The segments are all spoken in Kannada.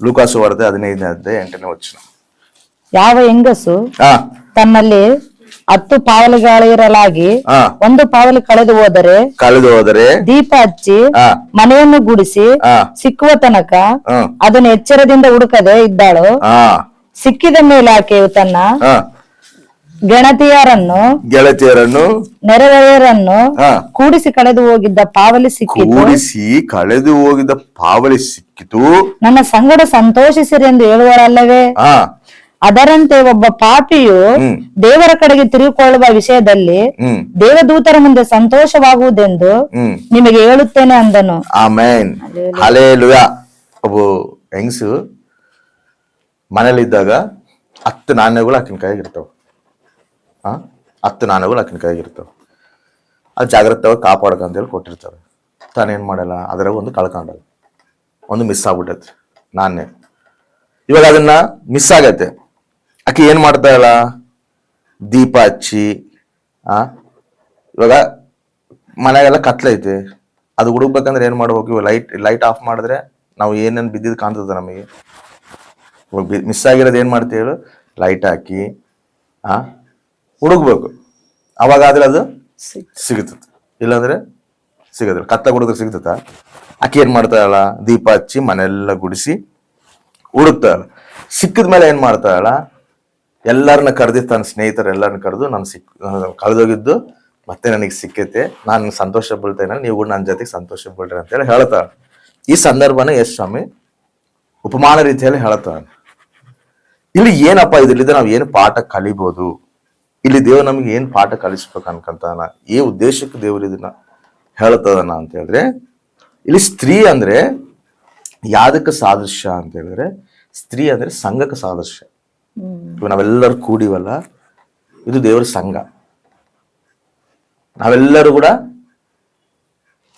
ಲೂಕಾಸು ವಾರ್ತೆ 15ನೇ ಅಧ್ಯಾಯ 8ನೇ ವಚನ. ಯಾವ ಹೆಂಗಸು ತನ್ನಲ್ಲಿ 10 ಪಾವಲಿಗಳಿರಲಾಗಿ ಒಂದು ಪಾವಲಿ ಕಳೆದು ಹೋದರೆ ದೀಪ ಹಚ್ಚಿ ಮನೆಯನ್ನು ಗುಡಿಸಿ ಸಿಕ್ಕುವ ತನಕ ಅದನ್ನು ಎಚ್ಚರದಿಂದ ಹುಡುಕದೆ ಇದ್ದಾಳು. ಸಿಕ್ಕಿದ ಮೇಲೆ ಆಕೆಯು ತನ್ನ ಗೆಳತಿಯರನ್ನು ನೆರೆಹೊರೆಯವರನ್ನು ಕೂಡಿಸಿ ಕಳೆದು ಹೋಗಿದ್ದ ಪಾವಲಿ ಸಿಕ್ಕಿತು. ನನ್ನ ಸಂಗಡ ಸಂತೋಷಿಸಿರಿ ಎಂದು ಹೇಳುವರಲ್ಲವೇ? ಅದರಂತೆ ಒಬ್ಬ ಪಾಪಿಯು ದೇವರ ಕಡೆಗೆ ತಿರುಗಿಕೊಳ್ಳುವ ವಿಷಯದಲ್ಲಿ ದೇವದೂತರ ಮುಂದೆ ಸಂತೋಷವಾಗುವುದೆಂದು ನಿಮಗೆ ಹೇಳುತ್ತೇನೆ ಅಂದನು. ಆಮೆನ್. ಹಲ್ಲೆಲೂಯಾ. ಒಬ್ಬ ಹೆಂಗಸು ಮನೇಲಿದ್ದಾಗ 10 ನಾಣ್ಯಗಳು ಆಕಿನ ಕೈಯಾಗಿರ್ತಾವ. 10 ನಾಣ್ಯಗಳು ಆಕಿನ ಕೈಯಾಗಿರ್ತಾವ. ಅದು ಜಾಗ್ರತವಾಗಿ ಕಾಪಾಡ್ಕಂತೇಳಿ ಕೊಟ್ಟಿರ್ತಾವೆ. ತಾನೇನ್ ಮಾಡಲ್ಲ, ಅದರಾಗ ಒಂದು ಕಳ್ಕೊಂಡಲ್ಲ, ಒಂದು ಮಿಸ್ ಆಗ್ಬಿಟ್ಟೈತಿ ನಾಣ್ಯ. ಇವಾಗ ಅದನ್ನ ಮಿಸ್ ಆಗೈತೆ. ಆಕೆ ಏನ್ ಮಾಡ್ತಾಳಲ್ಲ, ದೀಪ ಹಚ್ಚಿ ಇವಾಗ ಮನೆಗೆಲ್ಲ ಕತ್ಲೈತೆ, ಅದು ಹುಡುಕ್ಬೇಕಂದ್ರೆ ಏನ್ ಮಾಡ್ಬೇಕು? ಇವಾಗ ಲೈಟ್ ಆಫ್ ಮಾಡಿದ್ರೆ ನಾವು ಏನೇನು ಬಿದ್ದಿದ್ದು ಕಾಣ್ತದ ನಮಗೆ. ಮಿಸ್ ಆಗಿರೋದು ಏನ್ ಮಾಡ್ತೀವಿ ಹೇಳು? ಲೈಟ್ ಹಾಕಿ ಹುಡುಕ್ಬೇಕು. ಅವಾಗಾದ್ರೆ ಅದು ಸಿಗುತ್ತ, ಇಲ್ಲಾಂದ್ರೆ ಸಿಗದಿಲ್ಲ. ಕತ್ತ ಹುಡುಗರು ಸಿಗ್ತತ. ಆಕೆ ಏನ್ ಮಾಡ್ತಾಳಲ್ಲ, ದೀಪ ಹಚ್ಚಿ ಮನೆಯೆಲ್ಲ ಗುಡಿಸಿ ಹುಡುಕ್ತಾಳ. ಸಿಕ್ಕಿದ ಮೇಲೆ ಏನ್ ಮಾಡ್ತಾಳ, ಎಲ್ಲರನ್ನ ಕರೆದಿ, ತನ್ನ ಸ್ನೇಹಿತರೆಲ್ಲರನ್ನ ಕರೆದು ನಾನು ಕಳೆದೋಗಿದ್ದು ಮತ್ತೆ ನನಗೆ ಸಿಕ್ಕೈತೆ, ನಾನು ಸಂತೋಷ ಬೀಳ್ತೇನೆ, ನೀವು ನನ್ನ ಜೊತೆಗೆ ಸಂತೋಷ ಬೀಳ್ರಿ ಅಂತೇಳಿ ಹೇಳ್ತಾಳ. ಈ ಸಂದರ್ಭನ ಯೇಸು ಸ್ವಾಮಿ ಉಪಮಾನ ರೀತಿಯಲ್ಲಿ ಹೇಳ್ತಾನೆ. ಇಲ್ಲಿ ಏನಪ್ಪಾ, ಇದರಿಂದ ನಾವು ಏನು ಪಾಠ ಕಲಿಬಹುದು? ಇಲ್ಲಿ ದೇವ್ರು ನಮ್ಗೆ ಏನ್ ಪಾಠ ಕಲಿಸ್ಬೇಕು ಅನ್ಕಂತಾನ, ಈ ಉದ್ದೇಶಕ್ಕೆ ದೇವ್ರು ಇದನ್ನ ಹೇಳ್ತದನ ಅಂತ ಹೇಳಿದ್ರೆ, ಇಲ್ಲಿ ಸ್ತ್ರೀ ಅಂದ್ರೆ ಯಾವ್ದಕ್ಕೆ ಸಾದೃಶ್ಯ ಅಂತ ಹೇಳಿದ್ರೆ, ಸ್ತ್ರೀ ಅಂದ್ರೆ ಸಂಘಕ್ಕೆ ಸಾದೃಶ್ಯ. ಇವಾಗ ನಾವೆಲ್ಲರೂ ಕೂಡಿವಲ್ಲ, ಇದು ದೇವರ ಸಂಘ. ನಾವೆಲ್ಲರೂ ಕೂಡ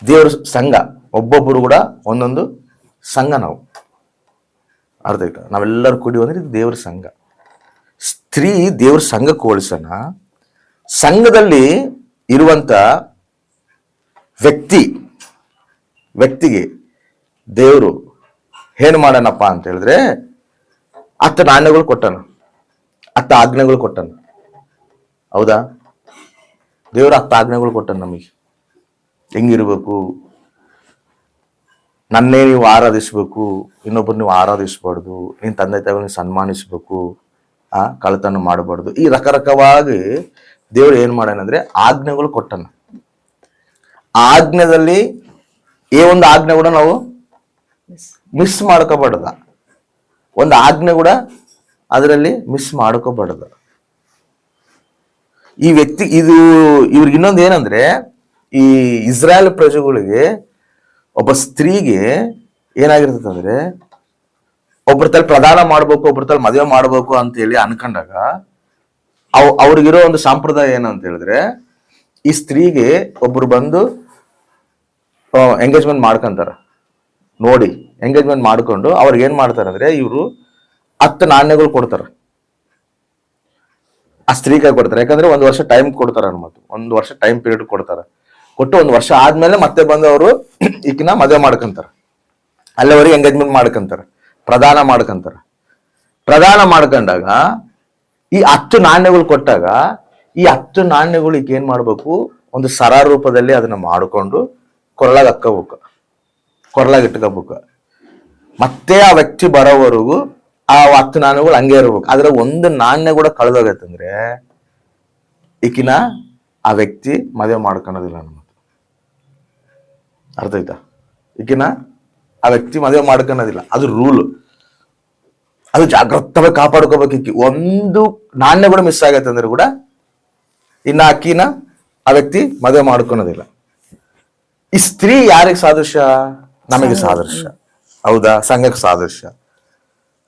ದೇವರ ಸಂಘ. ಒಬ್ಬೊಬ್ಬರು ಕೂಡ ಒಂದೊಂದು ಸಂಘ. ನಾವು ಅರ್ಥ ಆಯ್ತಾ? ನಾವೆಲ್ಲರೂ ಕೂಡಿ ಅಂದ್ರೆ ಇದು ದೇವರ ಸಂಘ. ಸ್ತ್ರೀ ದೇವರ ಸಂಘಕ್ಕೆ ಹೋಲಿಸೋಣ. ಸಂಘದಲ್ಲಿ ಇರುವಂತ ವ್ಯಕ್ತಿಗೆ ದೇವರು ಏನ್ ಮಾಡೋಣಪ್ಪ ಅಂತ ಹೇಳಿದ್ರೆ, 10 ನಾಣ್ಯಗಳು ಕೊಟ್ಟನು, 10 ಆಜ್ಞೆಗಳು ಕೊಟ್ಟನು. ಹೌದಾ? ದೇವರು 10 ಆಜ್ಞೆಗಳು ಕೊಟ್ಟನು ನಮಗೆ. ಹೆಂಗಿರ್ಬೇಕು? ನನ್ನೇ ನೀವು ಆರಾಧಿಸ್ಬೇಕು, ಇನ್ನೊಬ್ಬರು ನೀವು ಆರಾಧಿಸ್ಬಾರ್ದು, ನಿನ್ನ ತಂದೆ ತಾಯಿಗಳನ್ನ ಸನ್ಮಾನಿಸ್ಬೇಕು, ಕಳ್ಳತನ ಮಾಡಬಾರ್ದು. ಈ ರಕರಕವಾಗಿ ದೇವರು ಏನ್ ಮಾಡ್ಯಾನಂದ್ರೆ ಆಜ್ಞೆಗಳು ಕೊಟ್ಟನ. ಆಜ್ಞೆದಲ್ಲಿ ಒಂದು ಆಜ್ಞೆ ಕೂಡ ನಾವು ಮಿಸ್ ಮಾಡ್ಕೋಬಾರ್ದ. ಒಂದು ಆಜ್ಞೆ ಕೂಡ ಅದರಲ್ಲಿ ಮಿಸ್ ಮಾಡ್ಕೋಬಾರ್ದು. ಈ ವ್ಯಕ್ತಿ ಇವ್ರಿಗೆ ಇನ್ನೊಂದು ಏನಂದ್ರೆ, ಈ ಇಸ್ರಾಯೇಲ್ ಪ್ರಜೆಗಳಿಗೆ, ಒಬ್ಬ ಸ್ತ್ರೀಗೆ ಏನಾಗಿರ್ತದೆ ಅಂದ್ರೆ, ಒಬ್ಬರ ತಲೆ ಪ್ರದಾನ ಮಾಡ್ಬೇಕು, ಒಬ್ಬರ ತಲೆ ಮದುವೆ ಮಾಡ್ಬೇಕು ಅಂತ ಹೇಳಿ ಅನ್ಕೊಂಡಾಗ ಅವ್ರಿಗಿರೋ ಒಂದು ಸಂಪ್ರದಾಯ ಏನಂತ ಹೇಳಿದ್ರೆ, ಈ ಸ್ತ್ರೀಗೆ ಒಬ್ರು ಬಂದು ಎಂಗೇಜ್ಮೆಂಟ್ ಮಾಡ್ಕೊಂತಾರ. ನೋಡಿ ಎಂಗೇಜ್ಮೆಂಟ್ ಮಾಡ್ಕೊಂಡು ಅವ್ರಿಗೆ ಏನ್ ಮಾಡ್ತಾರ ಅಂದ್ರೆ, ಇವರು 10 ನಾಣ್ಯಗಳು ಕೊಡ್ತಾರ. ಆ ಸ್ತ್ರೀ ಕೈ ಕೊಡ್ತಾರೆ. ಯಾಕಂದ್ರೆ 1 ವರ್ಷ ಟೈಮ್ ಕೊಡ್ತಾರ ಅನ್ಮತ್ತು. 1 ವರ್ಷ ಟೈಮ್ ಪೀರಿಯಡ್ ಕೊಡ್ತಾರ. ಕೊಟ್ಟು 1 ವರ್ಷ ಆದ್ಮೇಲೆ ಮತ್ತೆ ಬಂದು ಅವರು ಈಕಿನ ಮದುವೆ ಮಾಡ್ಕೊಂತಾರ. ಅಲ್ಲಿವರೆಗೆ ಎಂಗೇಜ್ಮೆಂಟ್ ಮಾಡ್ಕೊಂತಾರ, ಪ್ರದಾನ ಮಾಡ್ಕೊಂತಾರ. ಪ್ರದಾನ ಮಾಡ್ಕೊಂಡಾಗ ಈ 10 ನಾಣ್ಯಗಳು ಕೊಟ್ಟಾಗ, ಈ 10 ನಾಣ್ಯಗಳು ಈಗ ಏನ್ ಮಾಡ್ಬೇಕು, ಒಂದು ಸರ ರೂಪದಲ್ಲಿ ಅದನ್ನ ಮಾಡಿಕೊಂಡು ಕೊರಳಾಗ ಹಾಕೋಬೇಕು, ಕೊರಳಾಗ ಇಟ್ಕೋಬೇಕು. ಮತ್ತೆ ಆ ವ್ಯಕ್ತಿ ಬರೋವರೆಗೂ ಆ 10 ನಾಣ್ಯಗಳು ಹಂಗೆ ಇರ್ಬೇಕು. ಆದ್ರೆ ಒಂದು ನಾಣ್ಯ ಕೂಡ ಕಳೆದೋಗೈತಂದ್ರೆ ಈಕಿನ ಆ ವ್ಯಕ್ತಿ ಮದುವೆ ಮಾಡ್ಕೊಳೋದಿಲ್ಲ ನಮ್ಮದು. ಅರ್ಥ ಆಯ್ತಾ? ಈಕಿನ ಆ ವ್ಯಕ್ತಿ ಮದುವೆ ಮಾಡ್ಕೊಳೋದಿಲ್ಲ. ಅದು ರೂಲ್. ಅದು ಜಾಗ್ರತವಾಗಿ ಕಾಪಾಡ್ಕೋಬೇಕು. ಈಕಿ ಒಂದು ನಾಣ್ಯ ಕೂಡ ಮಿಸ್ ಆಗೈತೆ ಅಂದ್ರೆ ಕೂಡ ಇನ್ನ ಅಕ್ಕಿನ ಆ ವ್ಯಕ್ತಿ ಮದುವೆ ಮಾಡ್ಕೊಳೋದಿಲ್ಲ. ಈ ಸ್ತ್ರೀ ಯಾರಿಗೆ ಸಾದೃಶ್ಯ? ನಮಗೆ ಸಾದೃಶ್ಯ. ಹೌದಾ? ಸಂಘಕ್ಕೆ ಸಾದೃಶ್ಯ.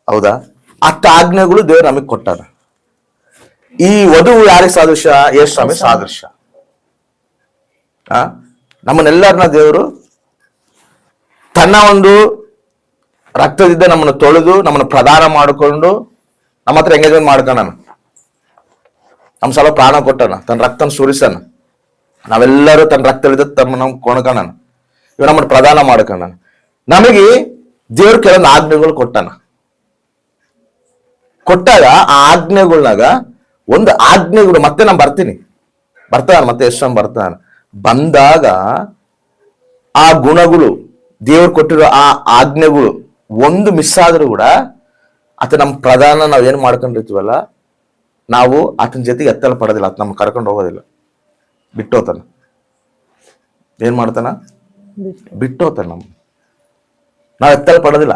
ಹೌದಾ? 10 ಆಜ್ಞೆಗಳು ದೇವರು ನಮಗೆ ಕೊಟ್ಟಾರ. ಈ ವಧು ಯಾರಿಗೆ ಸಾದೃಶ್ಯ? ಯೇಸು ಸ್ವಾಮಿ ಸಾದೃಶ್ಯ. ನಮ್ಮನ್ನೆಲ್ಲರನ್ನ ದೇವರು ತನ್ನ ಒಂದು ರಕ್ತದಿಂದ ನಮ್ಮನ್ನು ತೊಳೆದು ನಮ್ಮನ್ನು ಪ್ರದಾನ ಮಾಡಿಕೊಂಡು ನಮ್ಮ ಹತ್ರ ಎಂಗೇಜ್ಮೆಂಟ್ ಮಾಡ್ಕೋಣ. ನಮ್ಮ ಸಲ ಪ್ರಾಣ ಕೊಟ್ಟನ, ತನ್ನ ರಕ್ತನ ಸುರಿಸನ. ನಾವೆಲ್ಲರೂ ತನ್ನ ರಕ್ತವಿದ್ದ ತಮ್ಮ ನಮ್ ಕೊಣಕಣ. ಇವ ನಮ್ಮನ್ನು ಪ್ರದಾನ ಮಾಡ್ಕೋಣ. ನಮಗೆ ದೇವ್ರ ಕೆಲವೊಂದು ಆಜ್ಞೆಗಳು ಕೊಟ್ಟನ. ಕೊಟ್ಟಾಗ ಆ ಆಜ್ಞೆಗಳ್ನಾಗ ಒಂದು ಆಜ್ಞೆಗಳು ಮತ್ತೆ ನಾನು ಬರ್ತಾನ ಮತ್ತೆ ಎಷ್ಟು ಬರ್ತಾನ ಬಂದಾಗ ಆ ಗುಣಗಳು ದೇವ್ರು ಕೊಟ್ಟಿರೋ ಆ ಆಜ್ಞೆಗಳು ಒಂದು ಮಿಸ್ ಆದ್ರೂ ಕೂಡ ಆತ ನಮ್ಮ ಪ್ರಧಾನ ನಾವ್ ಏನ್ ಮಾಡ್ಕೊಂಡಿರ್ತೀವಲ್ಲ, ನಾವು ಆತನ ಜೊತೆಗೆ ಎತ್ತಲು ಪಡೋದಿಲ್ಲ, ಆತ ನಮ್ಗೆ ಕರ್ಕೊಂಡು ಹೋಗೋದಿಲ್ಲ, ಬಿಟ್ಟೋತಾನ. ಏನ್ ಮಾಡ್ತಾನ? ಬಿಟ್ಟೋತಾನ. ನಾವ್ ಎತ್ತಲು ಪಡೋದಿಲ್ಲ.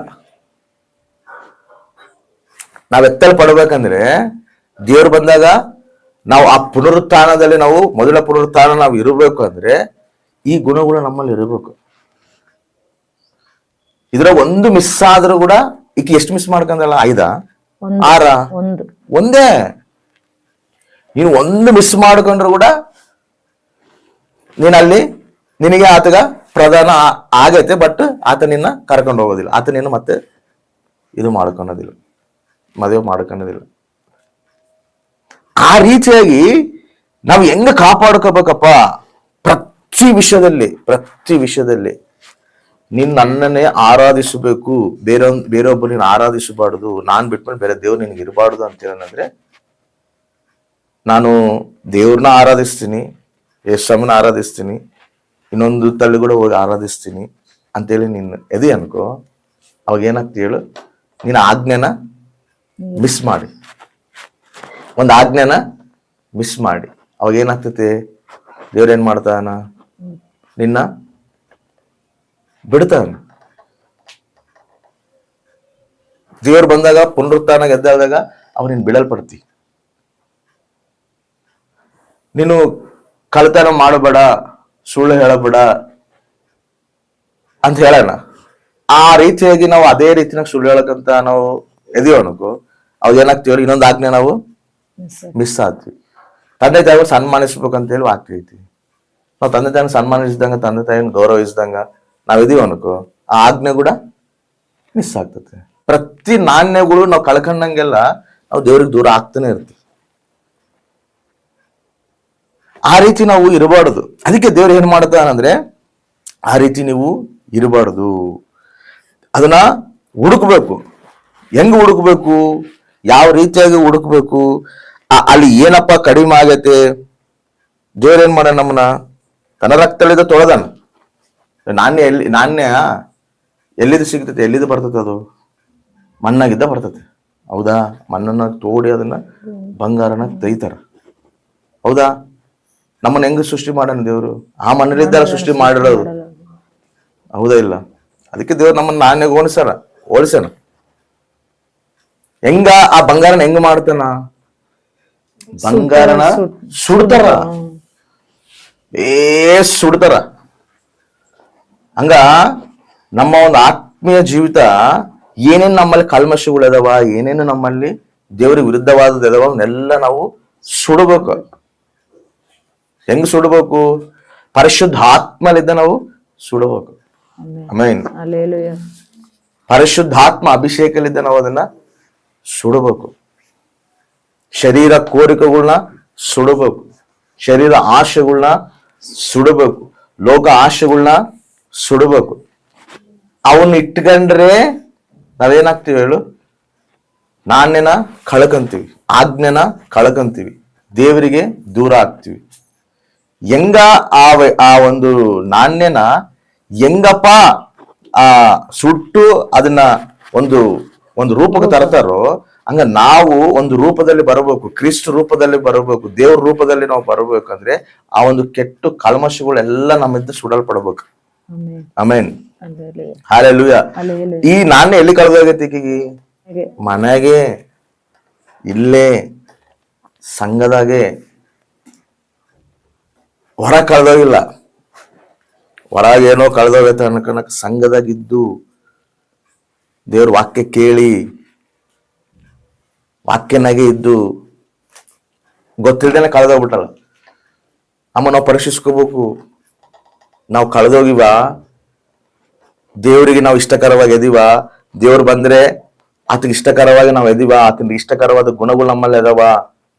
ನಾವ್ ಎತ್ತಲು ಪಡಬೇಕಂದ್ರೆ ದೇವ್ರು ಬಂದಾಗ ನಾವು ಆ ಪುನರುತ್ಥಾನದಲ್ಲಿ ಮೊದಲ ಪುನರುತ್ಥಾನ ನಾವು ಇರಬೇಕು ಅಂದ್ರೆ ಈ ಗುಣಗಳು ನಮ್ಮಲ್ಲಿ ಇರಬೇಕು. ಇದ್ರ ಒಂದು ಮಿಸ್ ಆದ್ರೂ ಕೂಡ ಈಕೆ ಎಷ್ಟು ಮಿಸ್ ಮಾಡ್ಕೊಂಡಲ್ಲ? 5 6 ಒಂದೇ. ನೀನು ಒಂದು ಮಿಸ್ ಮಾಡ್ಕೊಂಡ್ರು ಕೂಡ ನೀನಲ್ಲಿ ನಿನಗೆ ಆತಗ ಪ್ರಧಾನ ಆಗೈತೆ, ಬಟ್ ಆತ ನಿನ್ನ ಕರ್ಕೊಂಡು ಹೋಗೋದಿಲ್ಲ, ಆತ ನಿನ್ನ ಮತ್ತೆ ಇದು ಮಾಡ್ಕೊಳೋದಿಲ್ಲ, ಮದುವೆ ಮಾಡ್ಕೊಳೋದಿಲ್ಲ. ಆ ರೀತಿಯಾಗಿ ನಾವು ಹೆಂಗ ಕಾಪಾಡ್ಕೋಬೇಕಪ್ಪ? ಪ್ರತಿ ವಿಷಯದಲ್ಲಿ ನೀನ್ ನನ್ನನ್ನೇ ಆರಾಧಿಸಬೇಕು, ಬೇರೊಬ್ಬರು ನೀನು ಆರಾಧಿಸಬಾರ್ದು, ನಾನ್ ಬಿಟ್ಮೇಲೆ ಬೇರೆ ದೇವ್ರು ನಿನ್ಗೆ ಇರಬಾರ್ದು ಅಂತ ಹೇಳಂದ್ರೆ, ನಾನು ದೇವ್ರನ್ನ ಆರಾಧಿಸ್ತೀನಿ, ಯೇಸಮ್ಮನ ಆರಾಧಿಸ್ತೀನಿ, ಇನ್ನೊಂದು ತಳ್ಳಿ ಕೂಡ ಹೋಗಿ ಆರಾಧಿಸ್ತೀನಿ ಅಂತೇಳಿ ನೀನು ಎದೆ ಅನ್ಕೋ, ಅವಾಗ ಏನಾಗ್ತಿ ಹೇಳು? ನೀನು ಆಜ್ಞೆನ ಮಿಸ್ ಮಾಡಿ, ಒಂದು ಆಜ್ಞೆನ ಮಿಸ್ ಮಾಡಿ, ಅವಾಗ ಏನಾಗ್ತೈತಿ? ದೇವ್ರೇನ್ ಮಾಡ್ತಾನ? ನಿನ್ನ ಬಿಡ್ತಾನ. ದೇವ್ರು ಬಂದಾಗ ಪುನರುತ್ಥಾನ ಗೆದ್ದಾಗ ಅವ ನೀನ್ ಬಿಡಲ್ಪಡ್ತಿ. ನೀನು ಕಳ್ತನ ಮಾಡಬೇಡ, ಸುಳ್ಳು ಹೇಳಬೇಡ ಅಂತ ಹೇಳೋಣ. ಆ ರೀತಿಯಾಗಿ ನಾವು ಅದೇ ರೀತಿನಾಗ ಸುಳ್ಳು ಹೇಳಕಂತ ನಾವು ಎದೆಯೋಣಕು, ಅವಾಗ ಏನಾಗ್ತೀವಿ? ಇನ್ನೊಂದು ಆಜ್ಞೆ ನಾವು ಮಿಸ್ ಆಗ್ತೀವಿ. ತಂದೆ ತಾಯಿಗಳು ಸನ್ಮಾನಿಸ್ಬೇಕಂತ ಹೇಳಿ ಆಗ್ತೈತಿ. ನಾವು ತಂದೆ ತಾಯಿನ ಸನ್ಮಾನಿಸಿದಂಗ, ತಂದೆ ತಾಯಿನ ಗೌರವಿಸಿದಂಗ ನಾವ್ ಇದೀವಿ ಅನ್ಕೋ, ಆ ಆಜ್ಞೆ ಕೂಡ ಮಿಸ್ ಆಗ್ತದೆ. ಪ್ರತಿ ನಾಣ್ಯಗಳು ನಾವು ಕಳ್ಕೊಂಡಂಗೆಲ್ಲ ನಾವು ದೇವ್ರಿಗೆ ದೂರ ಆಗ್ತಾನೆ ಇರ್ತೀವಿ. ಆ ರೀತಿ ನಾವು ಇರಬಾರ್ದು. ಅದಕ್ಕೆ ದೇವ್ರು ಏನ್ ಮಾಡ್ತಾನಂದ್ರೆ, ಆ ರೀತಿ ನೀವು ಇರಬಾರ್ದು. ಅದನ್ನ ಹುಡುಕ್ಬೇಕು. ಹೆಂಗ್ ಹುಡುಕ್ಬೇಕು? ಯಾವ ರೀತಿಯಾಗಿ ಹುಡುಕ್ಬೇಕು? ಅಲ್ಲಿ ಏನಪ್ಪ ಕಡಿಮೆ ಆಗೈತೆ? ದೇವ್ರ ಏನ್ ಮಾಡ? ನಮ್ಮನ್ನ ತನ್ನ ರಕ್ತಳಿದ ತೊಳೆದಾನ. ನಾಣ್ಯ ಎಲ್ಲಿದು ಸಿಗ್ತೈತೆ? ಎಲ್ಲಿದು ಬರ್ತೈತೆ? ಅದು ಮಣ್ಣಾಗಿದ್ದ ಬರ್ತೈತೆ, ಹೌದಾ? ಮಣ್ಣನ್ನ ತೋಡಿ ಅದನ್ನ ಬಂಗಾರನ ತೆಗಿತಾರ, ಹೌದಾ? ನಮ್ಮನ್ನ ಹೆಂಗ ಸೃಷ್ಟಿ ಮಾಡೋಣ ದೇವ್ರು? ಆ ಮಣ್ಣಲ್ಲಿದ್ದ ಸೃಷ್ಟಿ ಮಾಡಿರೋದು, ಹೌದಾ ಇಲ್ಲ? ಅದಕ್ಕೆ ದೇವ್ರು ನಮ್ಮನ್ನ ನಾಣ್ಯ ಓಡಿಸ್ಯಾನ. ಹೆಂಗ ಆ ಬಂಗಾರನ ಹೆಂಗ ಮಾಡ್ತಾನ? ಬಂಗಾರನ ಸುಡ್ತಾರ, ಸುಡ್ತಾರ. ಹಂಗ ನಮ್ಮ ಒಂದು ಆತ್ಮೀಯ ಜೀವಿತ ಏನೇನು ನಮ್ಮಲ್ಲಿ ಕಲ್ಮಶಗಳು ಅದಾವ, ಏನೇನು ನಮ್ಮಲ್ಲಿ ದೇವರಿಗೆ ವಿರುದ್ಧವಾದದ್ದು ಅದಾವ, ಅವನ್ನೆಲ್ಲ ನಾವು ಸುಡಬೇಕು. ಹೆಂಗ್ ಸುಡಬೇಕು? ಪರಿಶುದ್ಧ ಆತ್ಮಲಿದ್ದ ನಾವು ಸುಡಬೇಕು. ಆಮೆನ್. ಪರಿಶುದ್ಧಾತ್ಮ ಅಭಿಷೇಕಲಿದ್ದ ನಾವು ಅದನ್ನ ಸುಡಬೇಕು. ಶರೀರ ಕೋರಿಕೆಗಳನ್ನ ಸುಡಬೇಕು, ಶರೀರ ಆಶೆಗಳನ್ನ ಸುಡಬೇಕು, ಲೋಕ ಆಶೆಗಳನ್ನ ಸುಡಬೇಕು. ಅವನ್ನ ಇಟ್ಕೊಂಡ್ರೆ ನಾವೇನಾಗ್ತೀವಿ ಹೇಳು? ನಾಣ್ಯನ ಕಳ್ಕಂತೀವಿ, ಆಜ್ಞೆನ ಕಳ್ಕಂತೀವಿ, ದೇವರಿಗೆ ದೂರ ಆಗ್ತೀವಿ. ಹೆಂಗ ಆ ಒಂದು ನಾಣ್ಯನ ಹೆಂಗಪ್ಪ ಸುಟ್ಟು ಅದನ್ನ ಒಂದು ರೂಪಕ್ಕೆ ತರ್ತಾರೋ, ಹಂಗ ನಾವು ಒಂದು ರೂಪದಲ್ಲಿ ಬರಬೇಕು, ಕ್ರಿಸ್ತ ರೂಪದಲ್ಲಿ ಬರಬೇಕು, ದೇವ್ರ ರೂಪದಲ್ಲಿ ನಾವು ಬರಬೇಕಂದ್ರೆ ಆ ಒಂದು ಕೆಟ್ಟು ಕಲ್ಮಶಗಳೆಲ್ಲ ನಮ್ಮಿಂದ ಸುಡಲ್ಪಡ್ಬೇಕು. ಆಮೆನ್. ಹಲ್ಲೆಲೂಯಾ. ಈ ನಾಣ್ಯ ಎಲ್ಲಿ ಕಳೆದೋಗೈತಿ? ಈಕಿಗೆ ಮನೆಗೆ, ಇಲ್ಲೇ ಸಂಘದಾಗೆ, ಹೊರ ಕಳೆದೋಗಿಲ್ಲ. ಹೊರಗೇನೋ ಕಳೆದೋಗೈತೆ ಅನ್ಕನಕ್ ಸಂಘದಾಗಿದ್ದು ದೇವ್ರ ವಾಕ್ಯ ಕೇಳಿ ವಾಕ್ಯನಾಗೆ ಇದ್ದು ಗೊತ್ತಿಲ್ದೇನೆ ಕಳೆದೋಗ್ಬಿಟ್ಟಲ್ಲ. ಅಮ್ಮ ನಾವು ಪರೀಕ್ಷಿಸ್ಕೋಬೇಕು. ನಾವು ಕಳೆದೋಗಿವ, ದೇವರಿಗೆ ನಾವು ಇಷ್ಟಕರವಾಗಿ ಎದಿವ, ದೇವ್ರು ಬಂದ್ರೆ ಆತಗೆ ಇಷ್ಟಕರವಾಗಿ ನಾವು ಎದಿವ, ಆತನಿಗೆ ಇಷ್ಟಕರವಾದ ಗುಣಗಳು ನಮ್ಮಲ್ಲಿ ಅದಾವ,